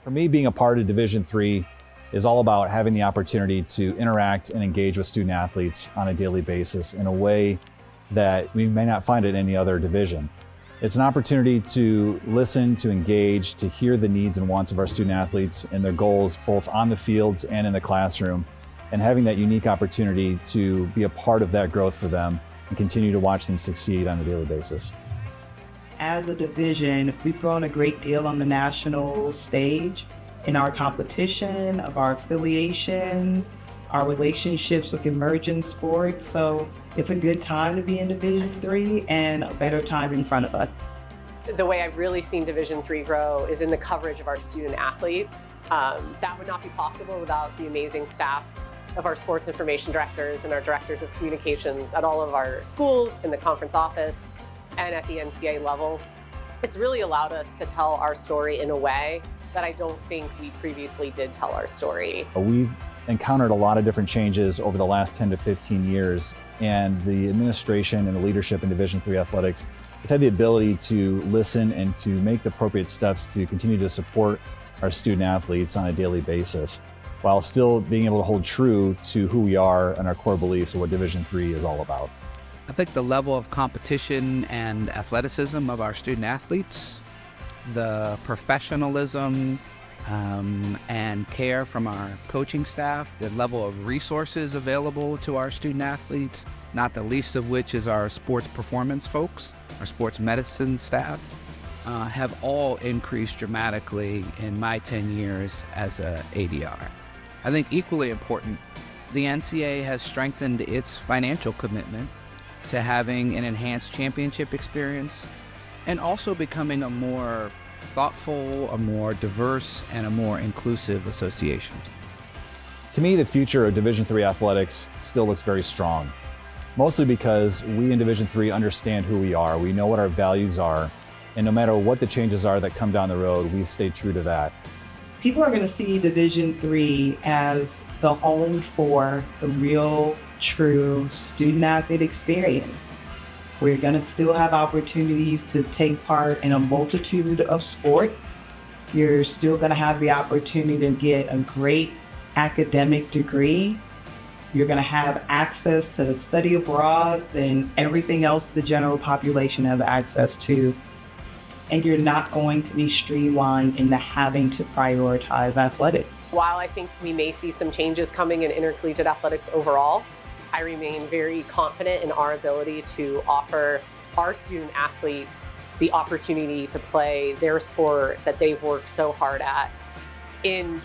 For me, being a part of Division III is all about having the opportunity to interact and engage with student athletes on a daily basis in a way that we may not find at any other division. It's an opportunity to listen, to engage, to hear the needs and wants of our student athletes and their goals, both on the fields and in the classroom, and having that unique opportunity to be a part of that growth for them and continue to watch them succeed on a daily basis. As a division, we've grown a great deal on the national stage in our competition, of our affiliations, our relationships with emerging sports. So it's a good time to be in Division III and a better time in front of us. The way I've really seen Division III grow is in the coverage of our student athletes. That would not be possible without the amazing staffs of our sports information directors and our directors of communications at all of our schools, in the conference office, and at the NCAA level. It's really allowed us to tell our story in a way that I don't think we previously did tell our story. We've encountered a lot of different changes over the last 10 to 15 years, and the administration and the leadership in Division III athletics has had the ability to listen and to make the appropriate steps to continue to support our student athletes on a daily basis, while still being able to hold true to who we are and our core beliefs of what Division III is all about. I think the level of competition and athleticism of our student athletes, the professionalism and care from our coaching staff, the level of resources available to our student athletes, not the least of which is our sports performance folks, our sports medicine staff, have all increased dramatically in my 10 years as a ADR. I think equally important, the NCAA has strengthened its financial commitment to having an enhanced championship experience and also becoming a more thoughtful, a more diverse, and a more inclusive association. To me, the future of Division III athletics still looks very strong, mostly because we in Division III understand who we are, we know what our values are, and no matter what the changes are that come down the road, we stay true to that. People are going to see Division III as the home for the real, true student-athlete experience. We're going to still have opportunities to take part in a multitude of sports. You're still going to have the opportunity to get a great academic degree. You're going to have access to study abroad and everything else the general population has access to. And you're not going to be streamlined into having to prioritize athletics. While I think we may see some changes coming in intercollegiate athletics overall, I remain very confident in our ability to offer our student athletes the opportunity to play their sport that they've worked so hard at in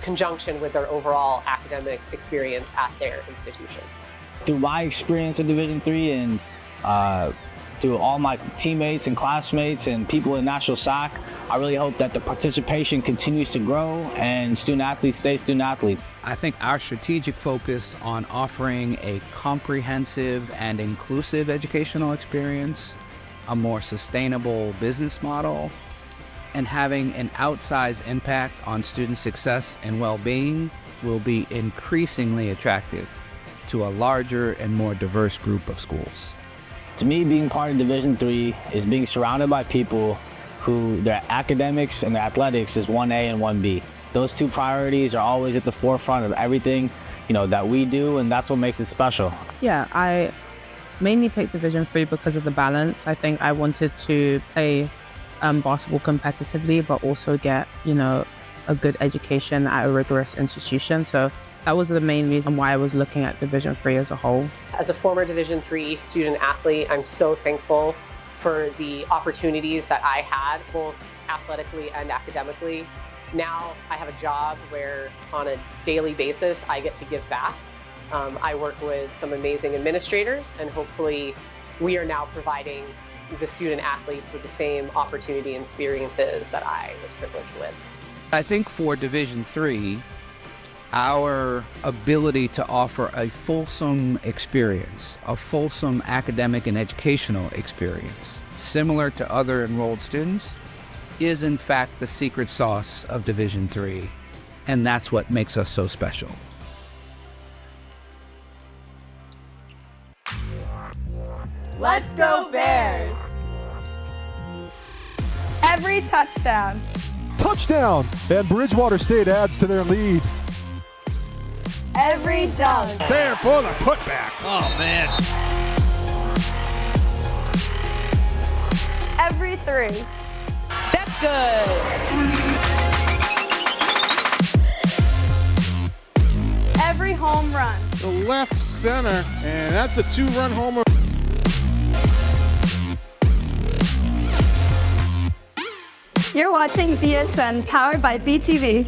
conjunction with their overall academic experience at their institution. Through my experience in Division III and through all my teammates and classmates and people in National SAC, I really hope that the participation continues to grow and student athletes stay student athletes. I think our strategic focus on offering a comprehensive and inclusive educational experience, a more sustainable business model, and having an outsized impact on student success and well-being will be increasingly attractive to a larger and more diverse group of schools. To me, being part of Division III is being surrounded by people who their academics and their athletics is 1A and 1B. Those two priorities are always at the forefront of everything, that we do, and that's what makes it special. Yeah, I mainly picked Division 3 because of the balance. I think I wanted to play basketball competitively, but also get, a good education at a rigorous institution. So that was the main reason why I was looking at Division 3 as a whole. As a former Division 3 student athlete, I'm so thankful for the opportunities that I had, both athletically and academically. Now I have a job where on a daily basis, I get to give back. I work with some amazing administrators, and hopefully we are now providing the student athletes with the same opportunity and experiences that I was privileged with. I think for Division 3, our ability to offer a fulsome experience, a fulsome academic and educational experience, similar to other enrolled students, is in fact the secret sauce of Division 3, and that's what makes us so special. Let's go Bears! Every touchdown. Touchdown! And Bridgewater State adds to their lead. Every dunk. There for the putback. Oh, man. Every three. That's good. Every home run. The left center, and that's a 2-run homer. You're watching BSN, powered by BTV.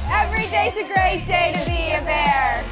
Every day's a great day to be a Bear.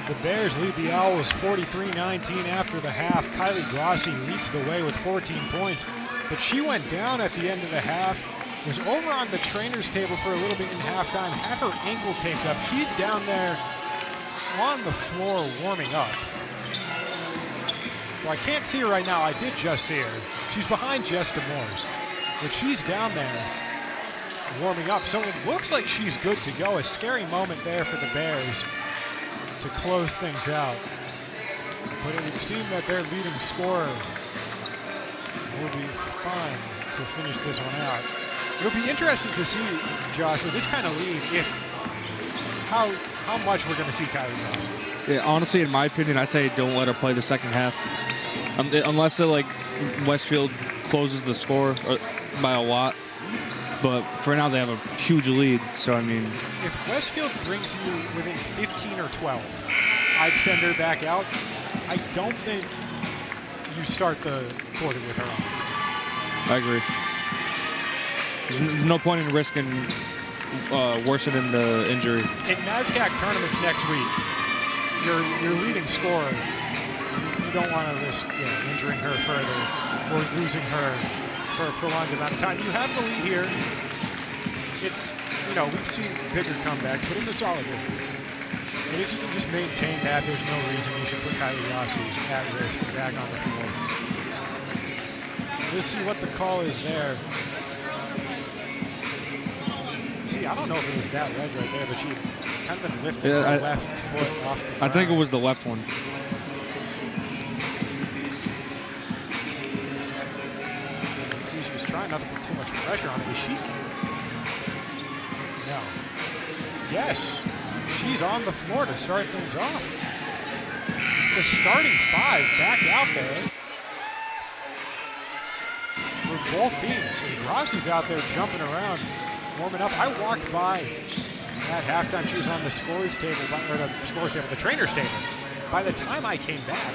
The Bears lead the Owls 43-19 after the half. Kylie Grassi leads the way with 14 points, but she went down at the end of the half, was over on the trainer's table for a little bit in halftime, had her ankle taped up. She's down there on the floor warming up. Well, I can't see her right now. I did just see her. She's behind Jess DeMoores, but she's down there warming up. So it looks like she's good to go. A scary moment there for the Bears to close things out. But it would seem that their leading scorer will be fine to finish this one out. It'll be interesting to see, Josh, with this kind of lead, how much we're going to see Kylie Grassi. Yeah, honestly, in my opinion, I say don't let her play the second half. Unless Westfield closes the score by a lot. But for now, they have a huge lead. So, I mean, if Westfield brings you within 15 or 12, I'd send her back out. I don't think you start the quarter with her on. I agree. There's no point in risking worsening the injury. In MASCAC tournaments next week, your leading scorer, you don't want to risk injuring her further or losing her for a prolonged amount of time. You have the lead here. It's, we've seen bigger comebacks, but it's a solid lead. And if you can just maintain that, there's no reason you should put Kylie Grassi at risk and back on the floor. Let's see what the call is there. See, I don't know if it was that leg right there, but she kind of been lifting her left foot off the ground. I think it was the left one. Let's see, she was trying not to put too much pressure on it. Is she? No. Yes. She's on the floor to start things off. It's the starting 5 back out there for both teams. And Grassi's out there jumping around, warming up. I walked by at halftime. She was on the scores table, the trainer's table. By the time I came back,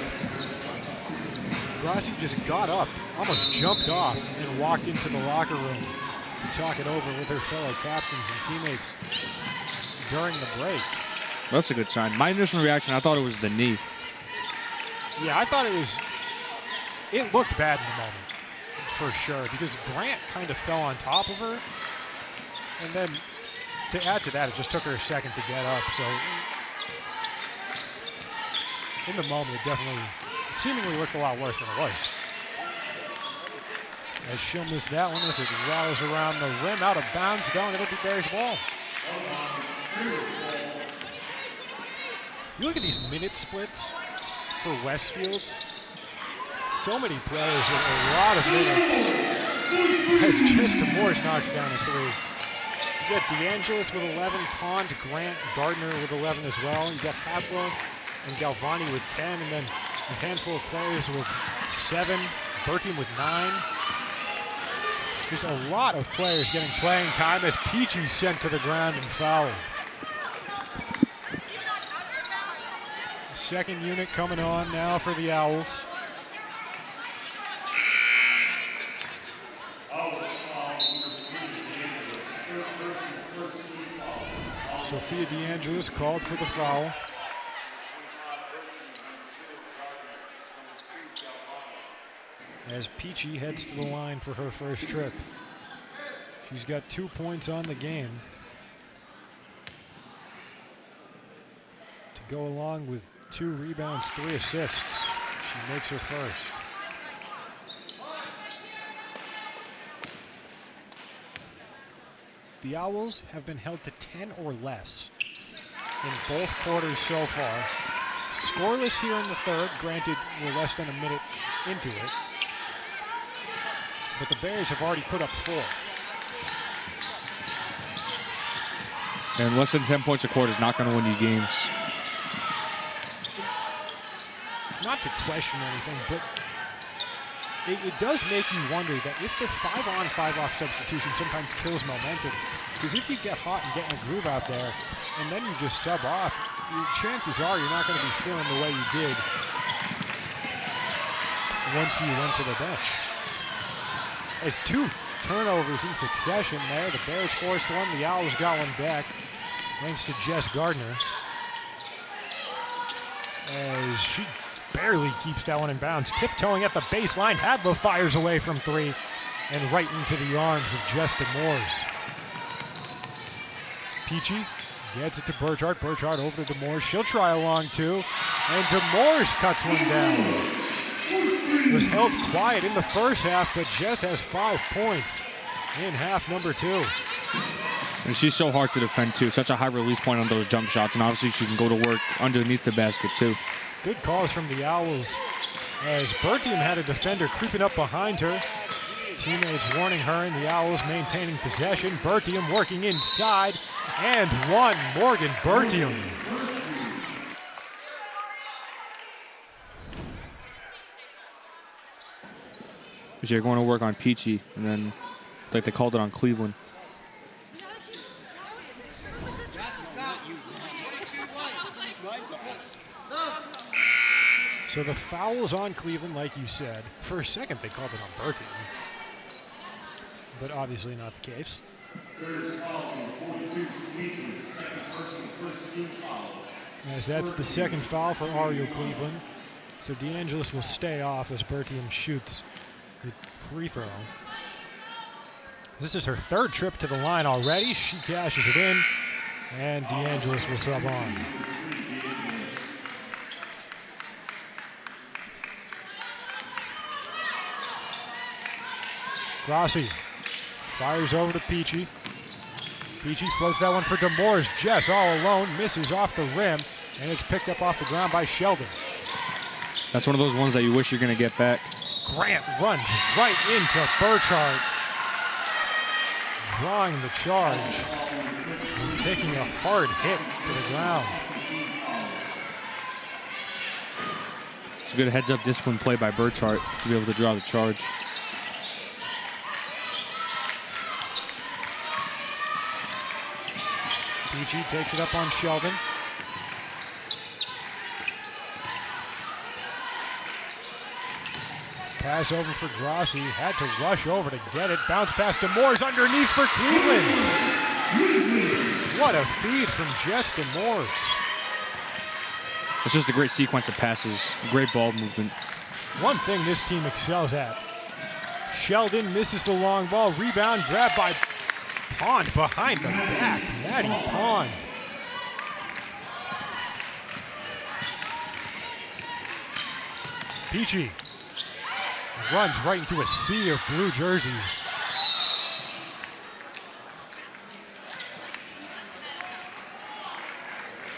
Grassi just got up, almost jumped off, and walked into the locker room to talk it over with her fellow captains and teammates during the break. That's a good sign. My initial reaction, I thought it was the knee. Yeah, I thought it looked bad in the moment, for sure, because Grant kind of fell on top of her. And then to add to that, it just took her a second to get up. So in the moment, it definitely seemingly looked a lot worse than it was. As she'll miss that one as it rattles around the rim, out of bounds. Down, it'll be Bears ball. You look at these minute splits for Westfield. So many players with a lot of minutes. As just Morris knocks down a 3. You got DeAngelis with 11, Pond, Grant, Gardner with 11 as well. You got Hadla and Galvani with 10, and then a handful of players with 7, Berthiaume with 9. There's a lot of players getting playing time as Piche's sent to the ground and fouled. Second unit coming on now for the Owls. Sophia DeAngelis called for the foul. As Piche heads to the line for her first trip. She's got 2 points on the game. To go along with 2 rebounds, 3 assists. She makes her first. The Owls have been held to 10 or less in both quarters so far. Scoreless here in the third. Granted, we're less than a minute into it. But the Bears have already put up 4. And less than 10 points a quarter is not going to win you games. Not to question anything, but it does make you wonder that if the 5-on, 5-off substitution sometimes kills momentum, because if you get hot and get in a groove out there, and then you just sub off, chances are you're not going to be feeling the way you did once you went to the bench. As 2 turnovers in succession there, the Bears forced one, the Owls got one back, thanks to Jess Gardner. As she barely keeps that one in bounds. Tiptoeing at the baseline, Hadla fires away from 3 and right into the arms of Jess DeMoores. Piche gets it to Burchhardt. Burchhardt over to DeMoores. She'll try a long 2, and DeMoores cuts one down. Was held quiet in the first half, but Jess has 5 points in half number 2. And she's so hard to defend, too. Such a high release point on those jump shots, and obviously she can go to work underneath the basket, too. Good calls from the Owls as Berthiaume had a defender creeping up behind her. Teammates warning her, and the Owls maintaining possession. Berthiaume working inside, and one. Morgan Berthiaume. They're going to work on Piche, and then like they called it on Cleveland. So the foul is on Cleveland, like you said. For a second, they called it on Berthiaume. but obviously not the case. As that's the second foul for Ariel Cleveland. So DeAngelis will stay off as Berthiaume shoots the free throw. This is her third trip to the line already. She cashes it in, and DeAngelis will sub on. Grassi fires over to Piche. Piche floats that one for Demores. Jess all alone, misses off the rim, and it's picked up off the ground by Sheldon. That's one of those ones that you wish you're going to get back. Grant runs right into Burchhardt, drawing the charge and taking a hard hit to the ground. It's a good heads-up discipline play by Burchhardt to be able to draw the charge. Piche takes it up on Sheldon. Pass over for Grassi. Had to rush over to get it. Bounce pass to Demores underneath for Cleveland. What a feed from Jess Demores. It's just a great sequence of passes. Great ball movement. One thing this team excels at. Sheldon misses the long ball. Rebound grabbed by Pond behind the back. Maddie Pond. Piche runs right into a sea of blue jerseys.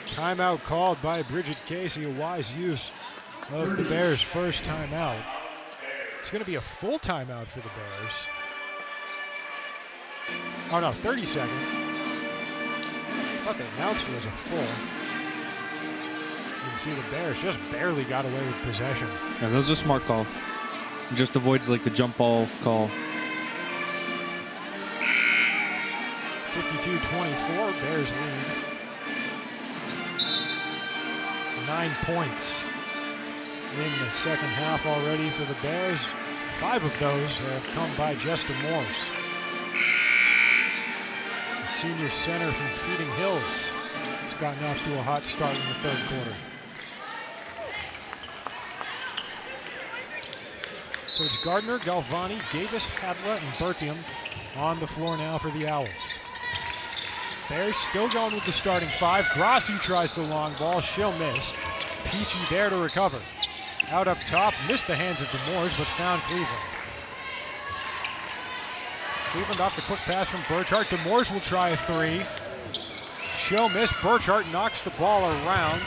Timeout called by Bridget Casey, a wise use of the Bears' first timeout. It's going to be a full timeout for the Bears. Oh no, 30 seconds. I thought the announcer was a full. You can see the Bears just barely got away with possession. Yeah, that was a smart call. It just avoids like the jump ball call. 52-24, Bears lead. 9 points in the second half already for the Bears. 5 of those have come by Jess Demores. The senior center from Feeding Hills has gotten off to a hot start in the third quarter. So it's Gardner, Galvani, Davis, Hadla, and Berthiaume on the floor now for the Owls. Bears still going with the starting 5. Grassi tries the long ball. She'll miss. Piche there to recover. Out up top, missed the hands of Demores, but found Cleveland. Cleveland off the quick pass from Burchhardt. Demores will try a 3. She'll miss. Burchhardt knocks the ball around.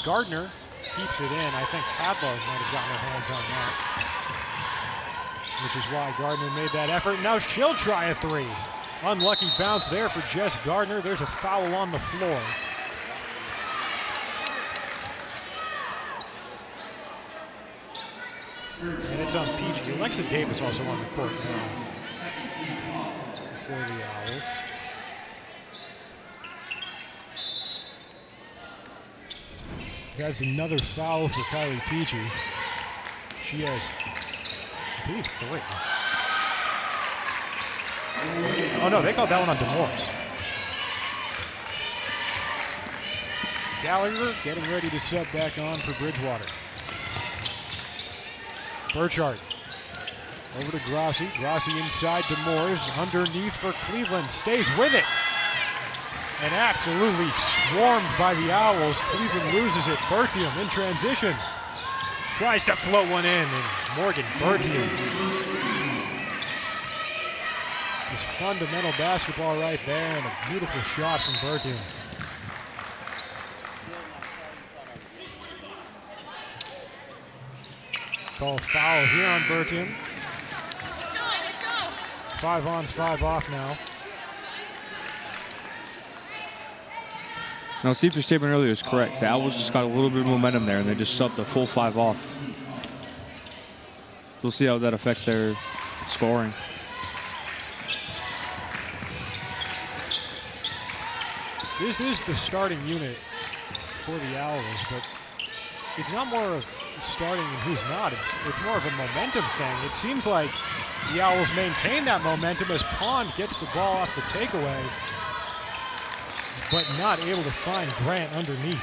Gardner keeps it in. I think Hadla might have gotten her hands on that, which is why Gardner made that effort. Now she'll try a 3. Unlucky bounce there for Jess Gardner. There's a foul on the floor. And it's on Piche. Alexa Davis also on the court now for the Owls. That's another foul for Kylee Piche. She has, I believe, 3. Oh no, they called that one on Demores. Gallagher getting ready to sub back on for Bridgewater. Burchhardt over to Grassi. Grassi inside Demores. Underneath for Cleveland. Stays with it. And absolutely swarmed by the Owls. Cleveland loses it. Berthiaume in transition. Tries to float one in. And Morgan Berthiaume. Just fundamental basketball right there. And a beautiful shot from Berthiaume. Call foul here on Berthiaume. 5 on, 5 off now. Now, Steve, your statement earlier is correct. The Owls just got a little bit of momentum there, and they just subbed a full 5 off. We'll see how that affects their scoring. This is the starting unit for the Owls, but it's not more of starting and who's not. It's more of a momentum thing. It seems like the Owls maintain that momentum as Pond gets the ball off the takeaway, but not able to find Grant underneath.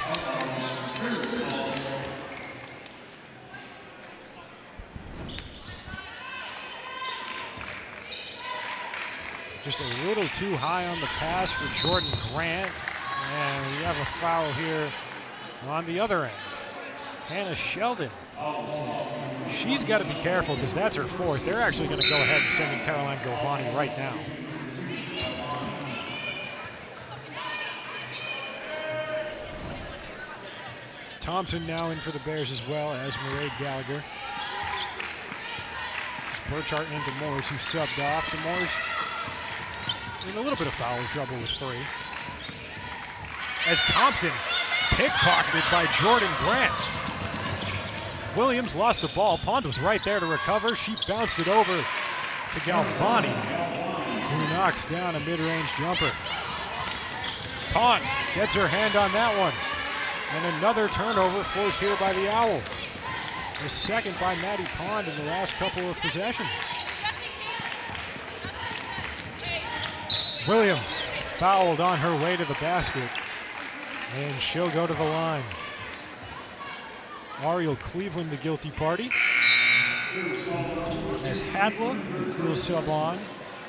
Just a little too high on the pass for Jordan Grant. And we have a foul here on the other end. Hannah Sheldon. She's got to be careful because that's her fourth. They're actually going to go ahead and send in Caroline Govani right now. Thompson now in for the Bears as well as Mairead Gallagher. It's Burchhardt into Moores, who subbed off. The Moores in a little bit of foul trouble with 3. As Thompson pickpocketed by Jordan Grant. Williams lost the ball. Pond was right there to recover. She bounced it over to Galvani, who knocks down a mid-range jumper. Pond gets her hand on that one. And another turnover forced here by the Owls. The second by Maddie Pond in the last couple of possessions. Williams fouled on her way to the basket, and she'll go to the line. Ariel Cleveland, the guilty party, as Hadla will sub on,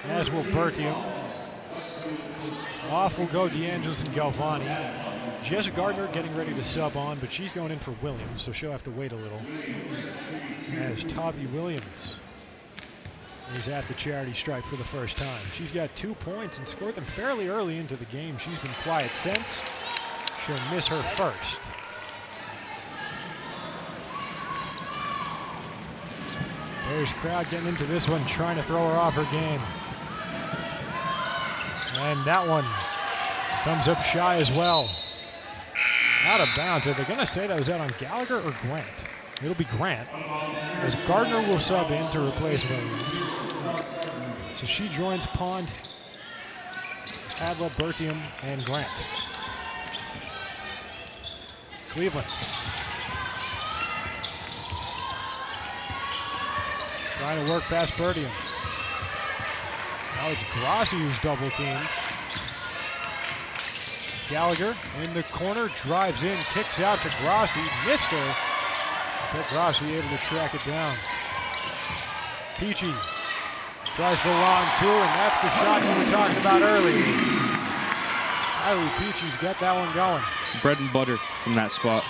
as will Berthiaume. Off will go DeAngelis and Galvani. Jessica Gardner getting ready to sub on, but she's going in for Williams, so she'll have to wait a little. As Tavi Williams is at the charity stripe for the first time. She's got 2 points and scored them fairly early into the game. She's been quiet since. She'll miss her first. Bears crowd getting into this one, trying to throw her off her game. And that one comes up shy as well. Out of bounds. Are they going to say that was out on Gallagher or Grant? It'll be Grant, as Gardner will sub in to replace Williams. So she joins Pond, Hadla, Berthiaume, and Grant. Cleveland. Trying to work past Berthiaume. Now it's Grassi who's double teamed. Gallagher in the corner, drives in, kicks out to Grassi, missed her, but Grassi able to track it down. Piche tries the long two, and that's the shot we were talking about earlier. Kylee Piche's got that one going. Bread and butter from that spot.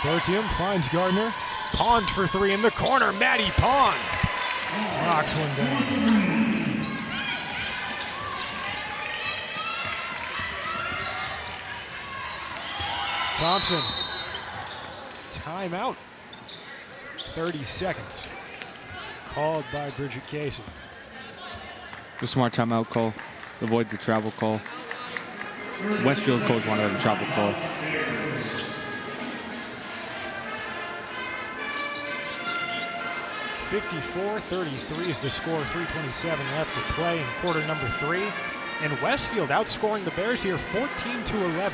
Berthiaume finds Gardner. Pond for 3 in the corner. Maddie Pond knocks one down. Thompson. Timeout. 30 seconds. Called by Bridget Casey. The smart timeout call. Avoid the travel call. Westfield coach wanted a travel call. .34-33 is the score. 3:27 left to play in quarter number 3. And Westfield outscoring the Bears here 14-11.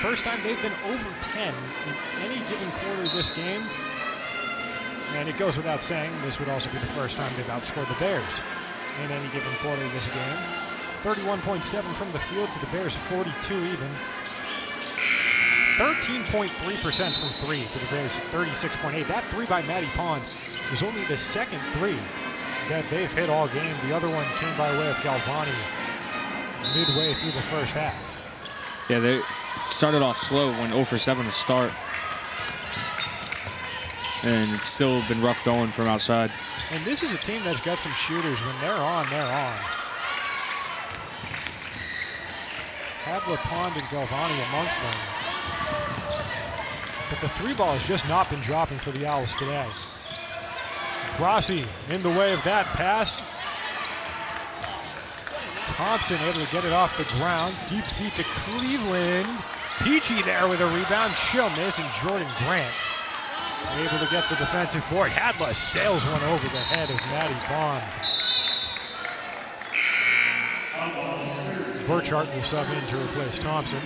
First time they've been over 10 in any given quarter this game. And it goes without saying, this would also be the first time they've outscored the Bears in any given quarter this game. 31.7 from the field to the Bears 42 even. 13.3% from 3 to the Bears 36.8. That 3 by Maddie Pond was only the second 3 that they've hit all game. The other one came by way of Galvani midway through the first half. Yeah, they started off slow, went 0 for 7 to start. And it's still been rough going from outside. And this is a team that's got some shooters. When they're on, they're on. Hadla, Pond, and Galvani amongst them. But the 3 ball has just not been dropping for the Owls today. Grassi in the way of that pass. Thompson able to get it off the ground. Deep feet to Cleveland. Piche there with a rebound. She'll miss, and Jordan Grant able to get the defensive board. Hadla sails one over the head of Maddie Pond. Burchhardt will sub in to replace Thompson.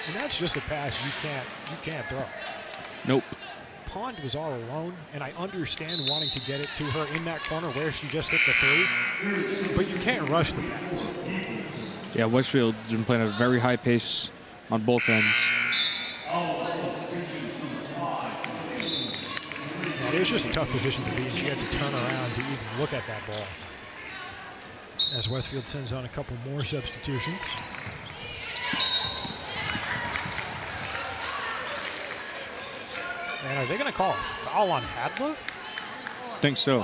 And that's just a pass you can't throw. Nope. Pond was all alone, and I understand wanting to get it to her in that corner where she just hit the 3, but you can't rush the pass. Yeah, Westfield's been playing at a very high pace on both ends. Yeah, it was just a tough position to be in. She had to turn around to even look at that ball. As Westfield sends on a couple more substitutions. And are they going to call a foul on Hadla? I think so.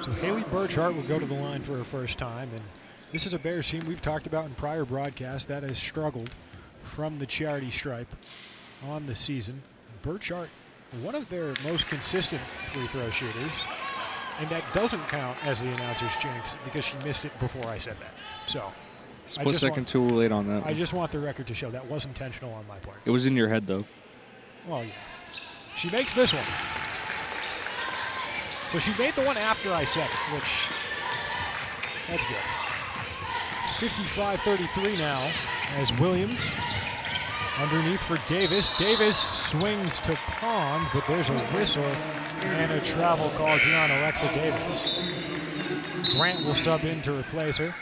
So Haley Burchhardt will go to the line for her first time. And this is a Bears team we've talked about in prior broadcasts that has struggled from the charity stripe on the season. Burchhardt, one of their most consistent free throw shooters. And that doesn't count as the announcer's jinx because she missed it before I said that. So, Split second too late on that. I just want the record to show that was intentional on my part. It was in your head, though. Well, yeah. She makes this one. So she made the one after I said it, which, that's good. 55-33 now as Williams underneath for Davis. Davis swings to Pond, but there's a whistle and a travel call on Alexa Davis. Grant will sub in to replace her.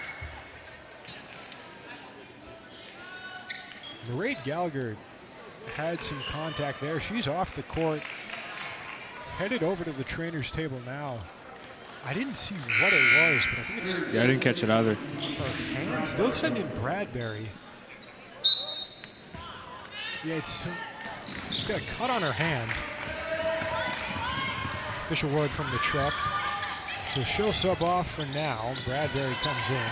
Mairead Gallagher had some contact there. She's off the court, headed over to the trainer's table now. I didn't see what it was, but I think it's... Yeah, I didn't catch it either. Her hands. They'll send in Bradbury. Yeah, she's got a cut on her hand. Official word from the truck. So she'll sub off for now. Bradbury comes in.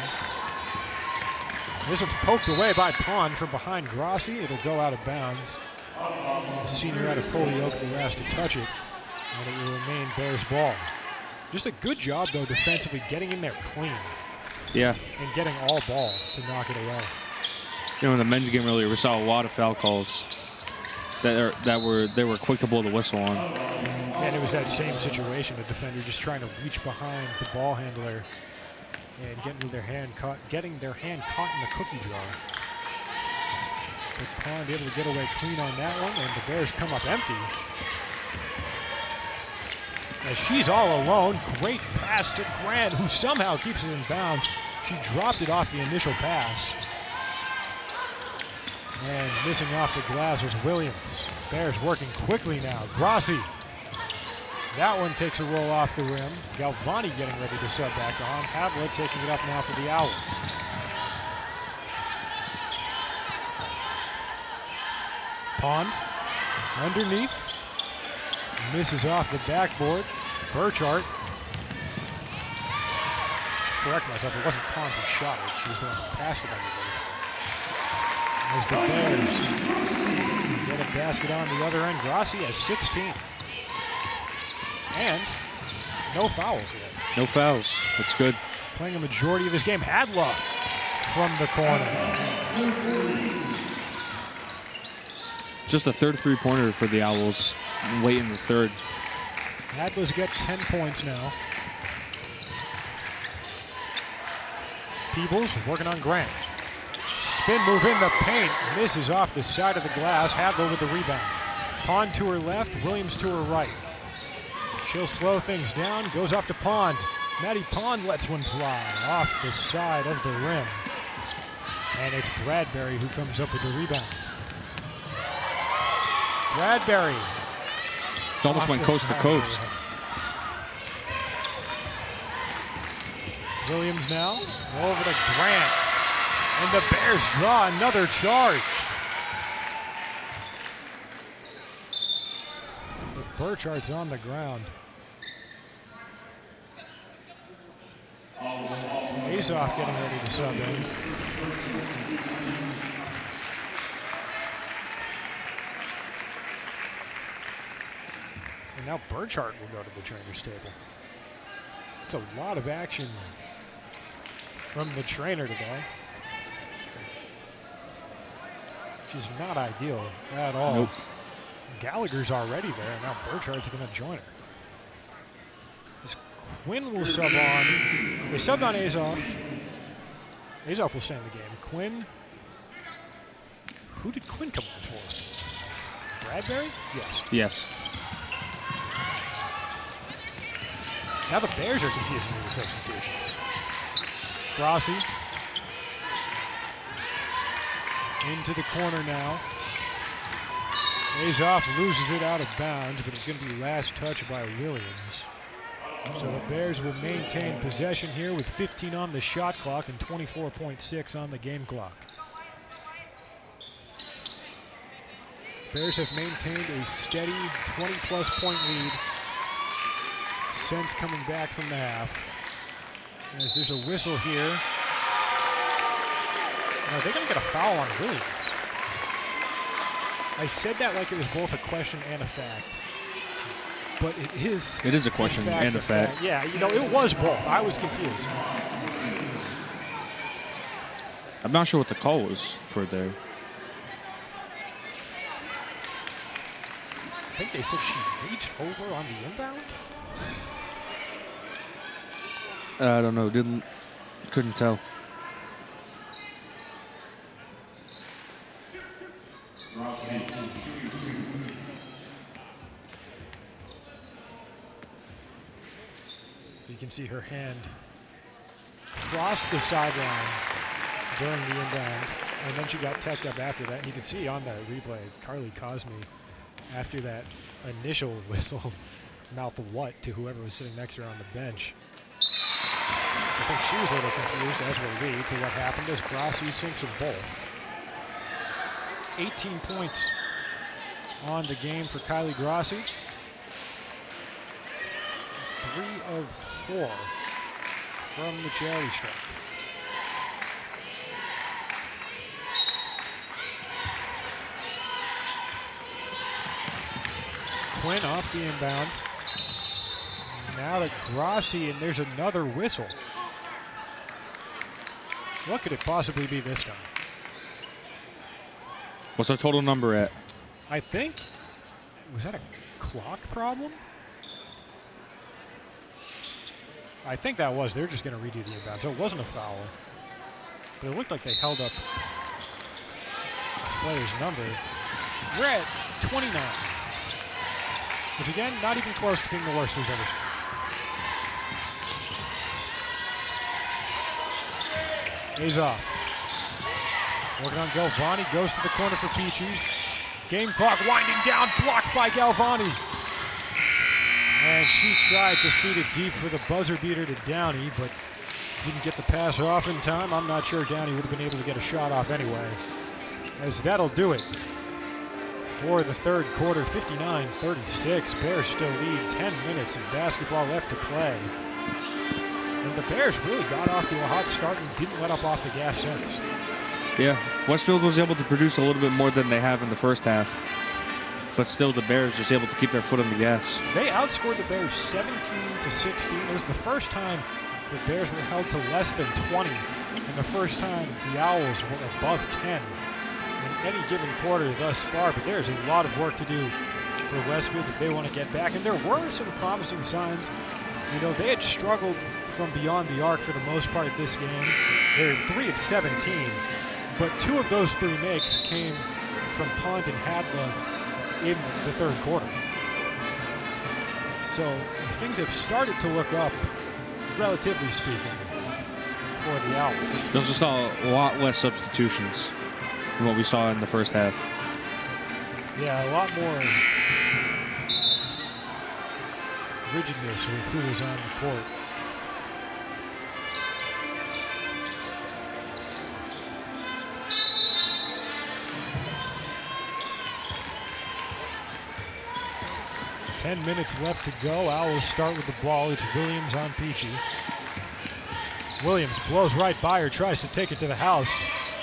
This one's poked away by Pond from behind Grassi. It'll go out of bounds. The senior out of Holyoke, the last to touch it. And it will remain Bears ball. Just a good job, though, defensively, getting in there clean. Yeah. And getting all ball to knock it away. You know, in the men's game earlier, we saw a lot of foul calls that they were quick to blow the whistle on. And it was that same situation, a defender just trying to reach behind the ball handler and getting their hand caught in the cookie jar. But Pond able to get away clean on that one, and the Bears come up empty. As she's all alone, great pass to Grant, who somehow keeps it in bounds. She dropped it off the initial pass. And missing off the glass was Williams. Bears working quickly now. Grassi. That one takes a roll off the rim. Galvani getting ready to sub back on. Hadla taking it up now for the Owls. Pond underneath. Misses off the backboard. Burchhardt. Correct myself, it wasn't Pond who shot it. She was the one who passed it underneath. As the Bears get a basket on the other end. Grassi has 16. And no fouls yet. No fouls. That's good. Playing a majority of this game. Hadla from the corner. Just a third three-pointer for the Owls late in the third. Hadla's got 10 points now. Peebles working on Grant. Spin move in the paint. Misses off the side of the glass. Hadla with the rebound. Pond to her left. Williams to her right. She'll slow things down. Goes off to Pond. Maddie Pond lets one fly off the side of the rim. And it's Bradbury who comes up with the rebound. Bradbury. It almost went coast to coast. Williams now over to Grant. And the Bears draw another charge. But Burchardt's on the ground. Azoff getting ready to sub in. And now Burchhardt will go to the trainer's table. It's a lot of action from the trainer today. She's not ideal at all. Nope. Gallagher's already there, and now Burchardt's going to join her. It's Quinn will sub on. They subbed on Azoff. Azoff will stay in the game. Quinn. Who did Quinn come on for? Bradbury? Yes. Yes. Now the Bears are confusing me with substitutions. Grassi. Into the corner now. Azoff loses it out of bounds, but it's going to be last touch by Williams. So the Bears will maintain possession here with 15 on the shot clock and 24.6 on the game clock. Bears have maintained a steady 20-plus point lead since coming back from the half. As there's a whistle here. Now they're going to get a foul on Williams. I said that like it was both a question and a fact. But it is. It is a question and a fact. Yeah, you know, it was both. I was confused. I'm not sure what the call was for there. I think they said she reached over on the inbound. I don't know. Couldn't tell. You can see her hand cross the sideline during the inbound, and then she got teched up after that. And you can see on that replay, Kylie Cosme, after that initial whistle, mouth what to whoever was sitting next to her on the bench. I think she was a little confused, as were we, to what happened as Grassi sinks them both. 18 points on the game for Kylie Grassi. 3 of 4 from the charity stripe. Quinn off the inbound. Now to Grassi, and there's another whistle. What could it possibly be this time? What's our total number at? I think, was that a clock problem? I think that was. They're just going to redo the inbound, so it wasn't a foul. But it looked like they held up the player's number. We're at 29, which again, not even close to being the worst we've ever seen. Azoff. Working on Galvani, goes to the corner for Piche. Game clock winding down, blocked by Galvani. And she tried to feed it deep for the buzzer beater to Downey, but didn't get the pass off in time. I'm not sure Downey would have been able to get a shot off anyway. As that'll do it for the third quarter, 59-36. Bears still lead, 10 minutes of basketball left to play. And the Bears really got off to a hot start and didn't let up off the gas since. Yeah, Westfield was able to produce a little bit more than they have in the first half. But still, the Bears just able to keep their foot on the gas. They outscored the Bears 17-16. It was the first time the Bears were held to less than 20, and the first time the Owls were above 10 in any given quarter thus far. But there's a lot of work to do for Westfield if they want to get back. And there were some promising signs. You know, they had struggled from beyond the arc for the most part of this game. They're 3 of 17, but 2 of those 3 makes came from Pond and Hadla in the third quarter. So things have started to look up, relatively speaking, for the Owls. Those just saw a lot less substitutions than what we saw in the first half. Yeah, a lot more rigidness with who was on the court. Ten minutes left to go. Owls start with the ball. It's Williams on Piche. Williams blows right by her, tries to take it to the house.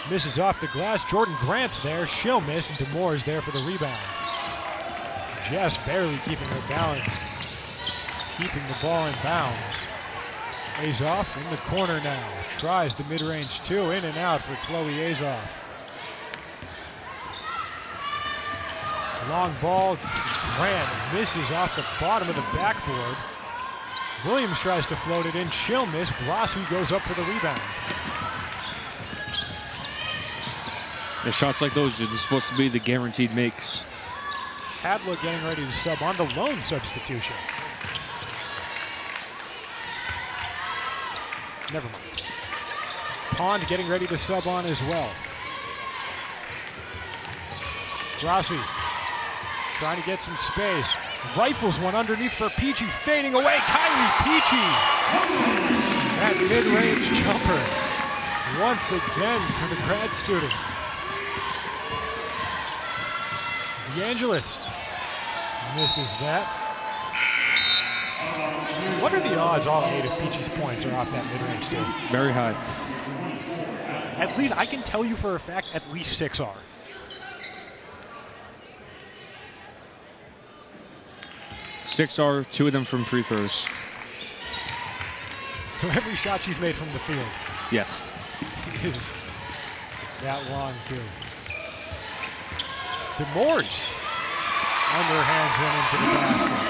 Misses off the glass. Jordan Grant's there. She'll miss, and DeMoore's there for the rebound. Jess barely keeping her balance. Keeping the ball in bounds. Azoff in the corner now. Tries the mid-range 2. In and out for Chloe Azoff. Long ball. Grant misses off the bottom of the backboard. Williams tries to float it in. She'll miss. Grassi goes up for the rebound. The shots like those are supposed to be the guaranteed makes. Hadla getting ready to sub on the lone substitution. Never mind. Pond getting ready to sub on as well. Grassi trying to get some space. Rifles one underneath for Piche, fading away. Kylee Piche. That mid-range jumper once again for the grad student. DeAngelis misses that. What are the odds all 8 of Piche's points are off that mid-range too? Very high. At least, I can tell you for a fact, at least 6 are. Six are, 2 of them from free throws. So every shot she's made from the field. Yes. Is that long too. DeMoores underhands one into the basket.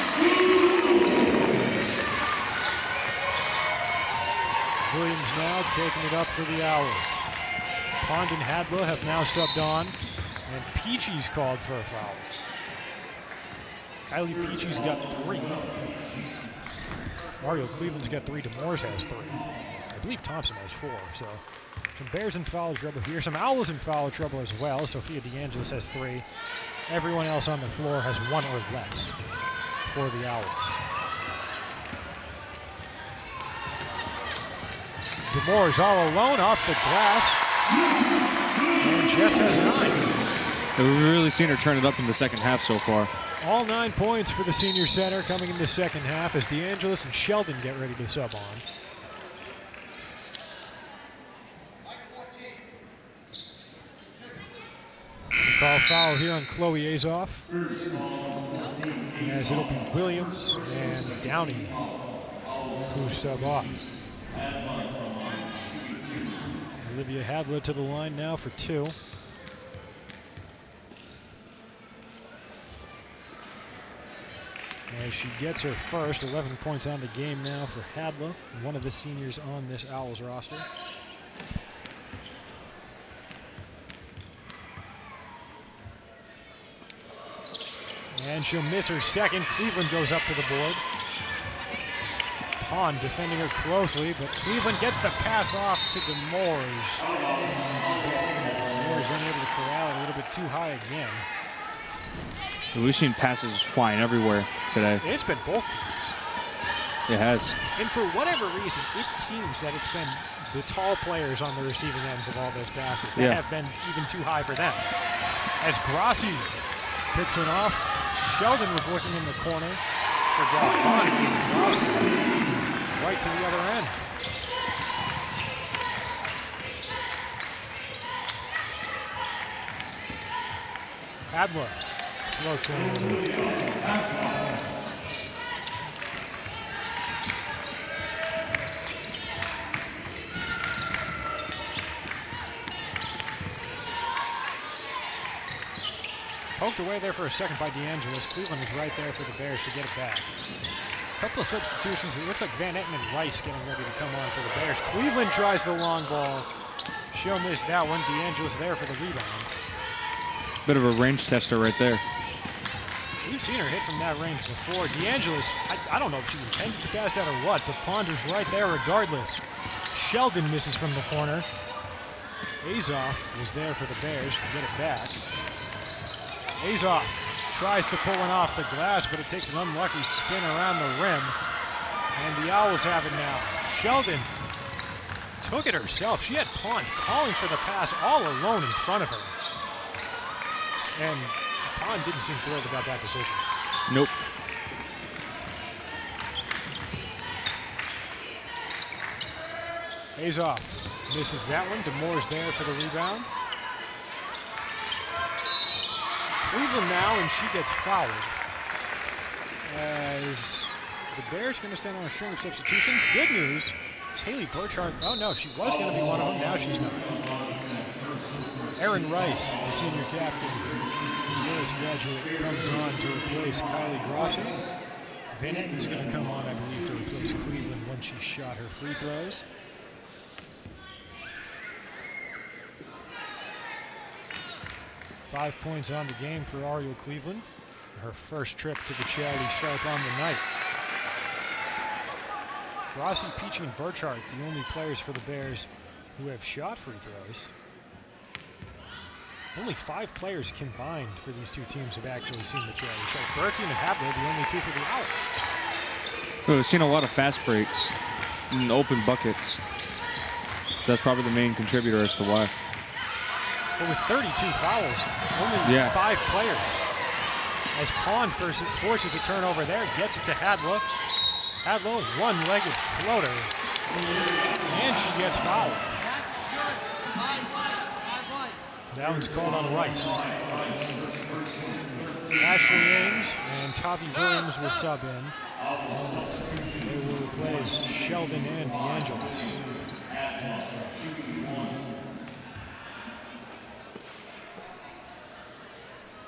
Williams now taking it up for the Owls. Pond and Hadla have now subbed on, and Piche's called for a foul. Kylee Piche's got 3. Mario Cleveland's got 3. DeMoores has 3. I believe Thompson has 4. So some Bears in foul trouble here. Some Owls in foul trouble as well. Sophia DeAngelis has 3. Everyone else on the floor has 1 or less for the Owls. DeMoores all alone off the glass. And Jess has 9. We've really seen her turn it up in the second half so far. All 9 points for the senior center coming in the second half as DeAngelis and Sheldon get ready to sub on. We call foul here on Chloe Azoff, as it'll be Williams and Downey who sub off. Olivia Hadla to the line now for 2. As she gets her first, 11 points on the game now for Hadla, one of the seniors on this Owls roster. And she'll miss her second. Cleveland goes up to the board. Pond defending her closely, but Cleveland gets the pass off to DeMoores. DeMoores unable to corral it, a little bit too high again. We've seen passes flying everywhere today. It's been both teams. It has. And for whatever reason, it seems that it's been the tall players on the receiving ends of all those passes that have been even too high for them. As Grassi picks it off, Sheldon was looking in the corner for Grassi right to the other end. Hadla floats in. Poked away there for a second by DeAngelis. Cleveland is right there for the Bears to get it back. A couple of substitutions. It looks like Van Etten and Rice getting ready to come on for the Bears. Cleveland tries the long ball. She'll miss that one. DeAngelis there for the rebound. Bit of a range tester right there. We've seen her hit from that range before. DeAngelis, I don't know if she intended to pass that or what, but Ponder's right there regardless. Sheldon misses from the corner. Azoff was there for the Bears to get it back. Azoff tries to pull one off the glass, but it takes an unlucky spin around the rim. And the Owls have it now. Sheldon took it herself. She had Pond calling for the pass all alone in front of her. And Pond didn't seem thrilled about that decision. Nope. Azoff misses that one. DeMoores there for the rebound. Cleveland now, and she gets fouled. As the Bears going to send on a string of substitutions. Good news, Haley Burchhardt. Oh no, she was going to be one of them. Now she's not. Erin Rice, the senior captain, Lewis graduate, comes on to replace Kylie Grassi. Van Etten's going to come on, I believe, to replace Cleveland once she shot her free throws. Five points on the game for Ariel Cleveland. Her first trip to the Charity Sharp on the night. Grassi, Piche, and Burchhardt, the only players for the Bears who have shot free throws. Only 5 players combined for these two teams have actually seen the Charity Sharp. Berthiaume and Hadla, the only 2 for the Owls. Well, we've seen a lot of fast breaks and open buckets. So that's probably the main contributor as to why. But with 32 fouls, only 5 players. As Pond forces a turnover there, gets it to Hadla. Hadla, one-legged floater, and she gets fouled. That one's called on Rice. Ashley Ames and Tavi Williams will sub in. They will replace Sheldon and DeAngelis.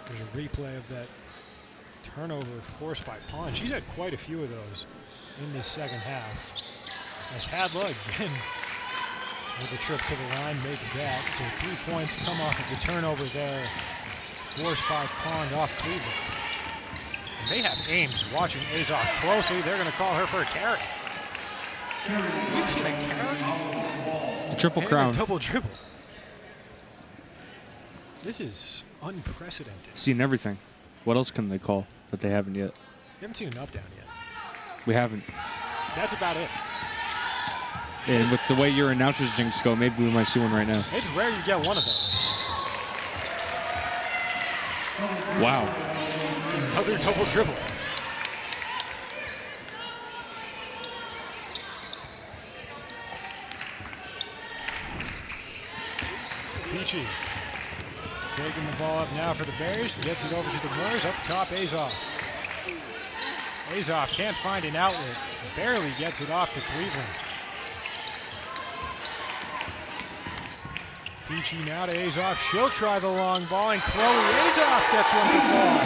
There's a replay of that turnover forced by Pond. She's had quite a few of those in this second half. As Hadla again with a trip to the line makes that. So 3 points come off of the turnover there, forced by Pond off Cleveland. And they have Ames watching Azov closely. They're going to call her for a carry. We've seen a carry. The triple crown. A double dribble. This is unprecedented. Seen everything. What else can they call that they haven't yet? We haven't seen an up down yet. We haven't. That's about it. And with the way your announcers jinx go, maybe we might see one right now. It's rare you get one of those. Wow. Another double dribble. Piche taking the ball up now for the Bears. Gets it over to the Moors. Up top, Azov. Azov can't find an outlet. Barely gets it off to Cleveland. Piche now to Azov. She'll try the long ball, and Chloe Azov gets one to fall.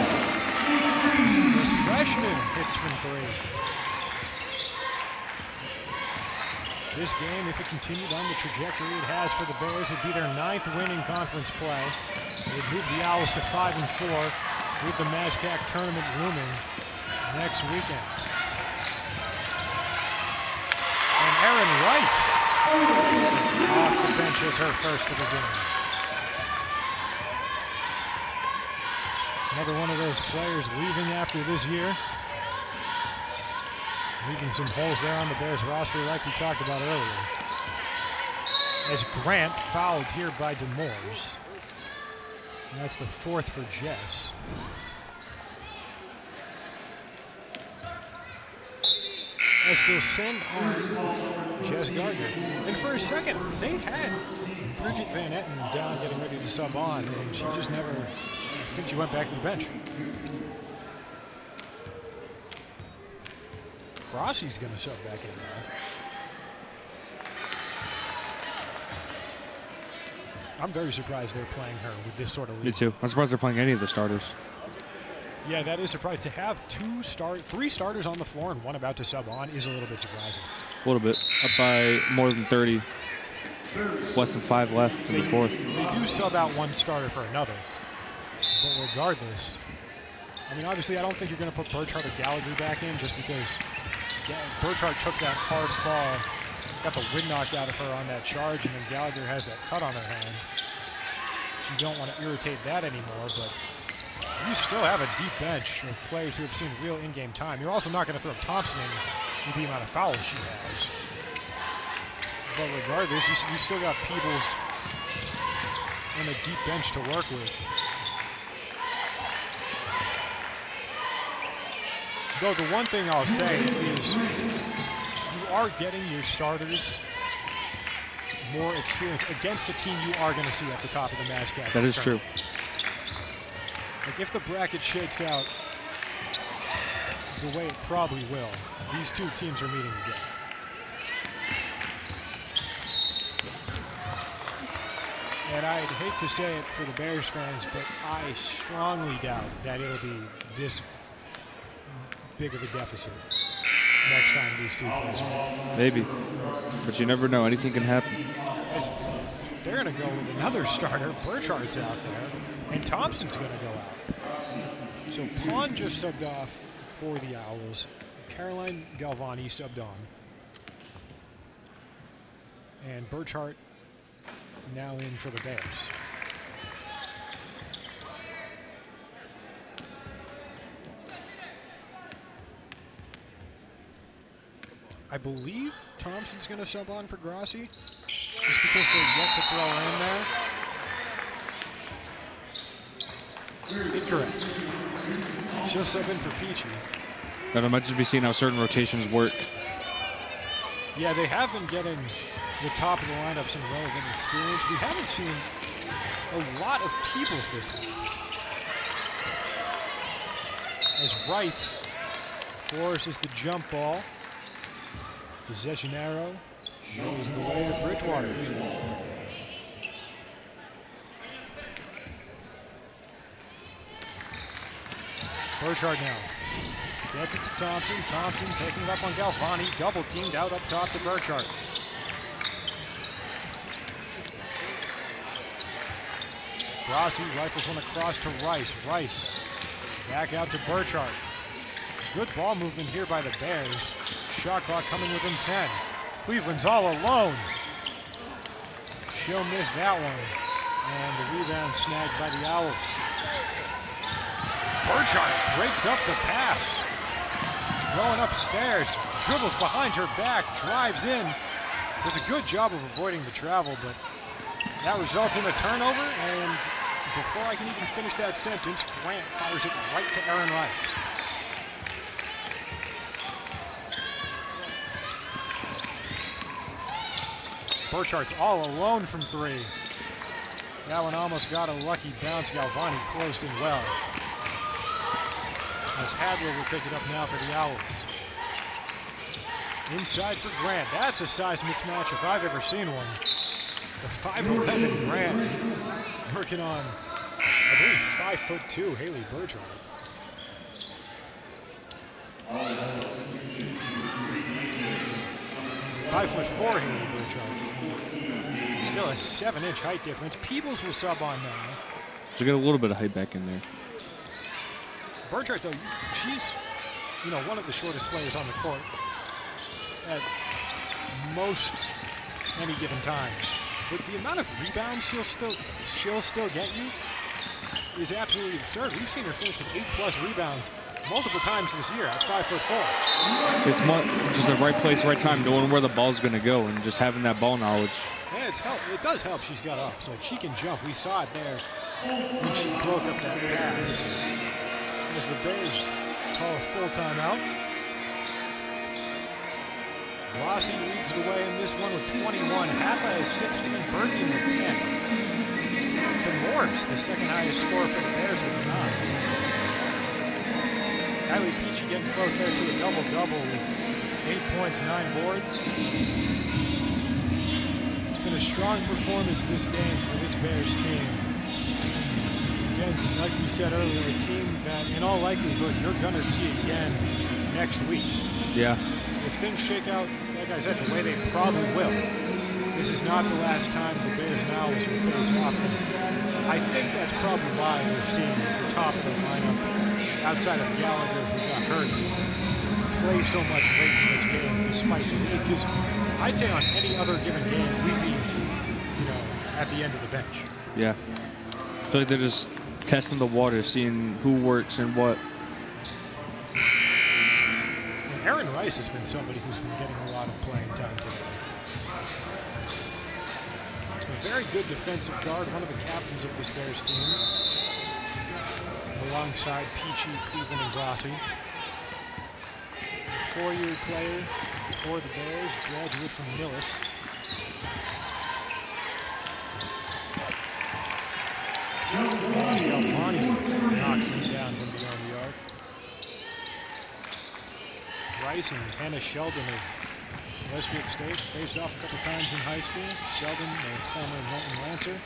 The freshman hits from 3. This game, if it continued on the trajectory it has for the Bears, would be their 9th win in conference play. They'd move the Owls to 5-4 with the MASCAC tournament looming next weekend. And Erin Rice off the bench as her first of the game. Another one of those players leaving after this year. Leaving some holes there on the Bears roster like we talked about earlier. As Grant fouled here by DeMoores. And that's the 4th for Jess. As they'll send on Jess Gardner. And for a second, they had Bridget Van Etten down getting ready to sub on, and she just never, I think she went back to the bench. Grassi's going to sub back in now. I'm very surprised they're playing her with this sort of lead. Me too. I'm surprised they're playing any of the starters. Yeah, that is surprising. To have 3 starters on the floor and one about to sub on is a little bit surprising. A little bit. Up by more than 30. Less than 5 left in the 4th. They do sub out one starter for another. But regardless, I mean, obviously, I don't think you're going to put Burchhardt or Gallagher back in just because Burchhardt took that hard fall, got the wind knocked out of her on that charge, and then Gallagher has that cut on her hand. So you don't want to irritate that anymore, but you still have a deep bench of players who have seen real in-game time. You're also not going to throw Thompson in with the amount of fouls she has. But regardless, you still got Peebles and a deep bench to work with. Though the one thing I'll say is you are getting your starters more experience against a team you are going to see at the top of the MASCAC. That is true. Like if the bracket shakes out the way it probably will, these two teams are meeting again. And I'd hate to say it for the Bears fans, but I strongly doubt that it'll be this big of a deficit next time these two face off. Maybe. But you never know. Anything can happen. They're going to go with another starter. Burchhardt's out there. And Thompson's going to go out. So Pond just subbed off for the Owls. Caroline Galvani subbed on. And Burchhardt now in for the Bears. I believe Thompson's going to sub on for Grassi, just because they're yet to throw her in there. Incorrect. She'll sub in for Piche. And I might just be seeing how certain rotations work. Yeah, they have been getting the top of the lineup some relevant experience. We haven't seen a lot of Peoples this half. As Rice forces the jump ball. Possession arrow knows the way of Bridgewater. Burchhardt now gets it to Thompson. Thompson taking it up on Galvani. Double teamed out up top to Burchhardt. Grassi rifles one across to Rice. Rice back out to Burchhardt. Good ball movement here by the Bears. Shot clock coming within 10. Cleveland's all alone. She'll miss that one. And the rebound snagged by the Owls. Burchhardt breaks up the pass. Going upstairs, dribbles behind her back, drives in. Does a good job of avoiding the travel, but that results in a turnover. And before I can even finish that sentence, Grant fires it right to Erin Rice. Burchardt's all alone from three. That one almost got a lucky bounce. Galvani closed in well. As Hadla will take it up now for the Owls. Inside for Grant. That's a size mismatch if I've ever seen one. The 5'11" Grant working on, I believe, 5'2" Haley Burchhardt. .4" Haley Burchhardt. Still a 7-inch height difference. Peebles will sub on now. So get a little bit of height back in there. Burchhardt, though, she's, one of the shortest players on the court at most any given time. But the amount of rebounds she'll still get you is absolutely absurd. We've seen her finish with 8+ rebounds multiple times this year at 5'4". It's just the right place, right time, knowing where the ball's going to go, and just having that ball knowledge. Yeah, it does help. She's got up, so she can jump. We saw it there when she broke up that pass. As the Bears call a full timeout. Grassi leads the way in this one with 21. Hadla has 16. Berthiaume with 10. To Morris, the second highest score for the Bears with 9. Kylee Piche getting close there to a double-double with 8 points, 9 boards. It's been a strong performance this game for this Bears team. Against, like we said earlier, a team that in all likelihood you're going to see again next week. Yeah. If things shake out, like I said, the way they probably will, this is not the last time the Bears and Owls will face off. I think that's probably why we're seeing the top of the lineup, outside of Gallagher, who got hurt, play so much late in this game despite the lead. Because I'd say on any other given game, we'd be, at the end of the bench. Yeah. I feel like they're just testing the water, seeing who works and what. And Erin Rice has been somebody who's been getting a lot of playing time today. A very good defensive guard, one of the captains of this Bears team, alongside Piche, Cleveland, and Grassi. Four-year player for the Bears, graduate from Millis. Galvani knocks him down from beyond the arc. Rice and Hannah Sheldon of Westfield State faced off a couple times in high school. Sheldon, a former Milton Lancer.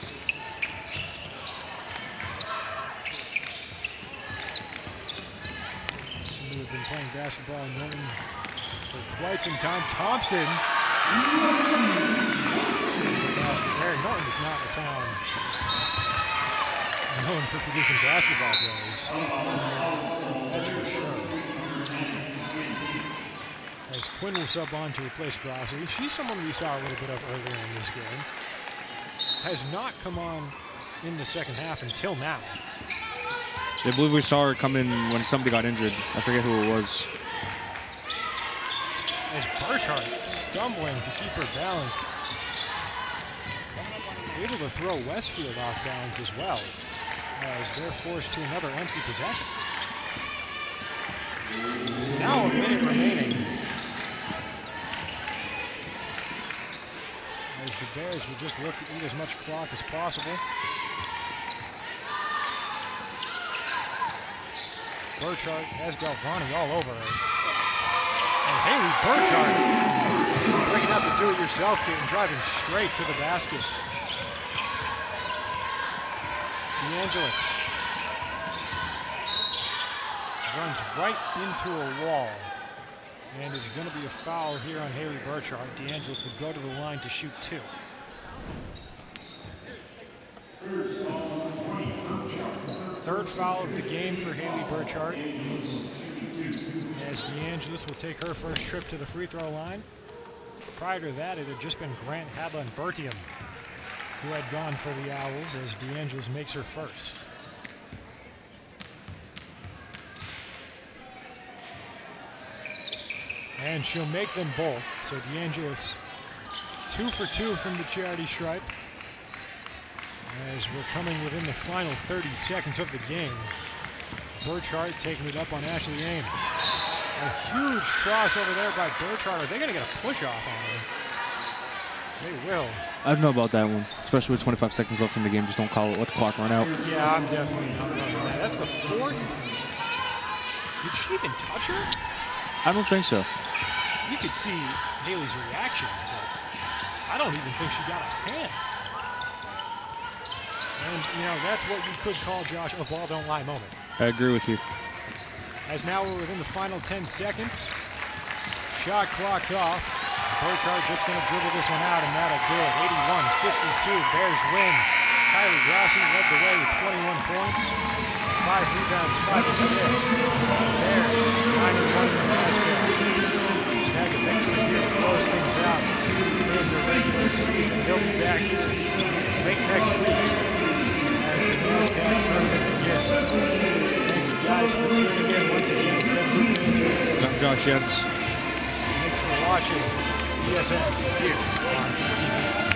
Into the been playing basketball in Norton for quite some time. Thompson. There, Norton is not a town known for producing basketball players. That's for sure. As Quinn will sub on to replace Grassi. She's someone we saw a little bit of earlier in this game. Has not come on in the second half until now. I believe we saw her come in when somebody got injured. I forget who it was. As Burchhardt stumbling to keep her balance. Able to throw Westfield off balance as well, as they're forced to another empty possession. So now a minute remaining. As the Bears will just look to eat as much clock as possible. Burchhardt has Galvani all over her. And Haley Burchhardt breaking out the do-it-yourself kit and driving straight to the basket. DeAngelis runs right into a wall. And it's going to be a foul here on Haley Burchhardt. DeAngelis would go to the line to shoot 2. Third foul of the game for Haley Burchhardt. As DeAngelis will take her first trip to the free throw line. Prior to that, it had just been Grant, Hadla, and Berthiaume who had gone for the Owls, as DeAngelis makes her first. And she'll make them both. So DeAngelis 2 for 2 from the charity stripe. As we're coming within the final 30 seconds of the game. Burchhardt taking it up on Ashley Ames. A huge crossover there by Burchhardt. Are they going to get a push off on her? They will. I don't know about that one, especially with 25 seconds left in the game. Just don't call it. Let the clock run out. Yeah, I'm definitely not running that. That's the 4th. Did she even touch her? I don't think so. You could see Haley's reaction, but I don't even think she got a hand. And, you know, that's what you could call, Josh, a ball don't lie moment. I agree with you. As now we're within the final 10 seconds. Shot clock's off. Burchhardt just going to dribble this one out, and that'll do it. 81-52, Bears win. Kylie Grassi led the way with 21 points. 5 rebounds, 5 assists. Bears, 9-1 in the MASCAC. Snag a victory here to close things out in the regular season. They'll be back here late next week as the MASCAC tournament begins. Thank you guys for tuning in once again. It's been Luke Tinsley. I'm Josh Jens. Thanks for watching BSN here on BTV.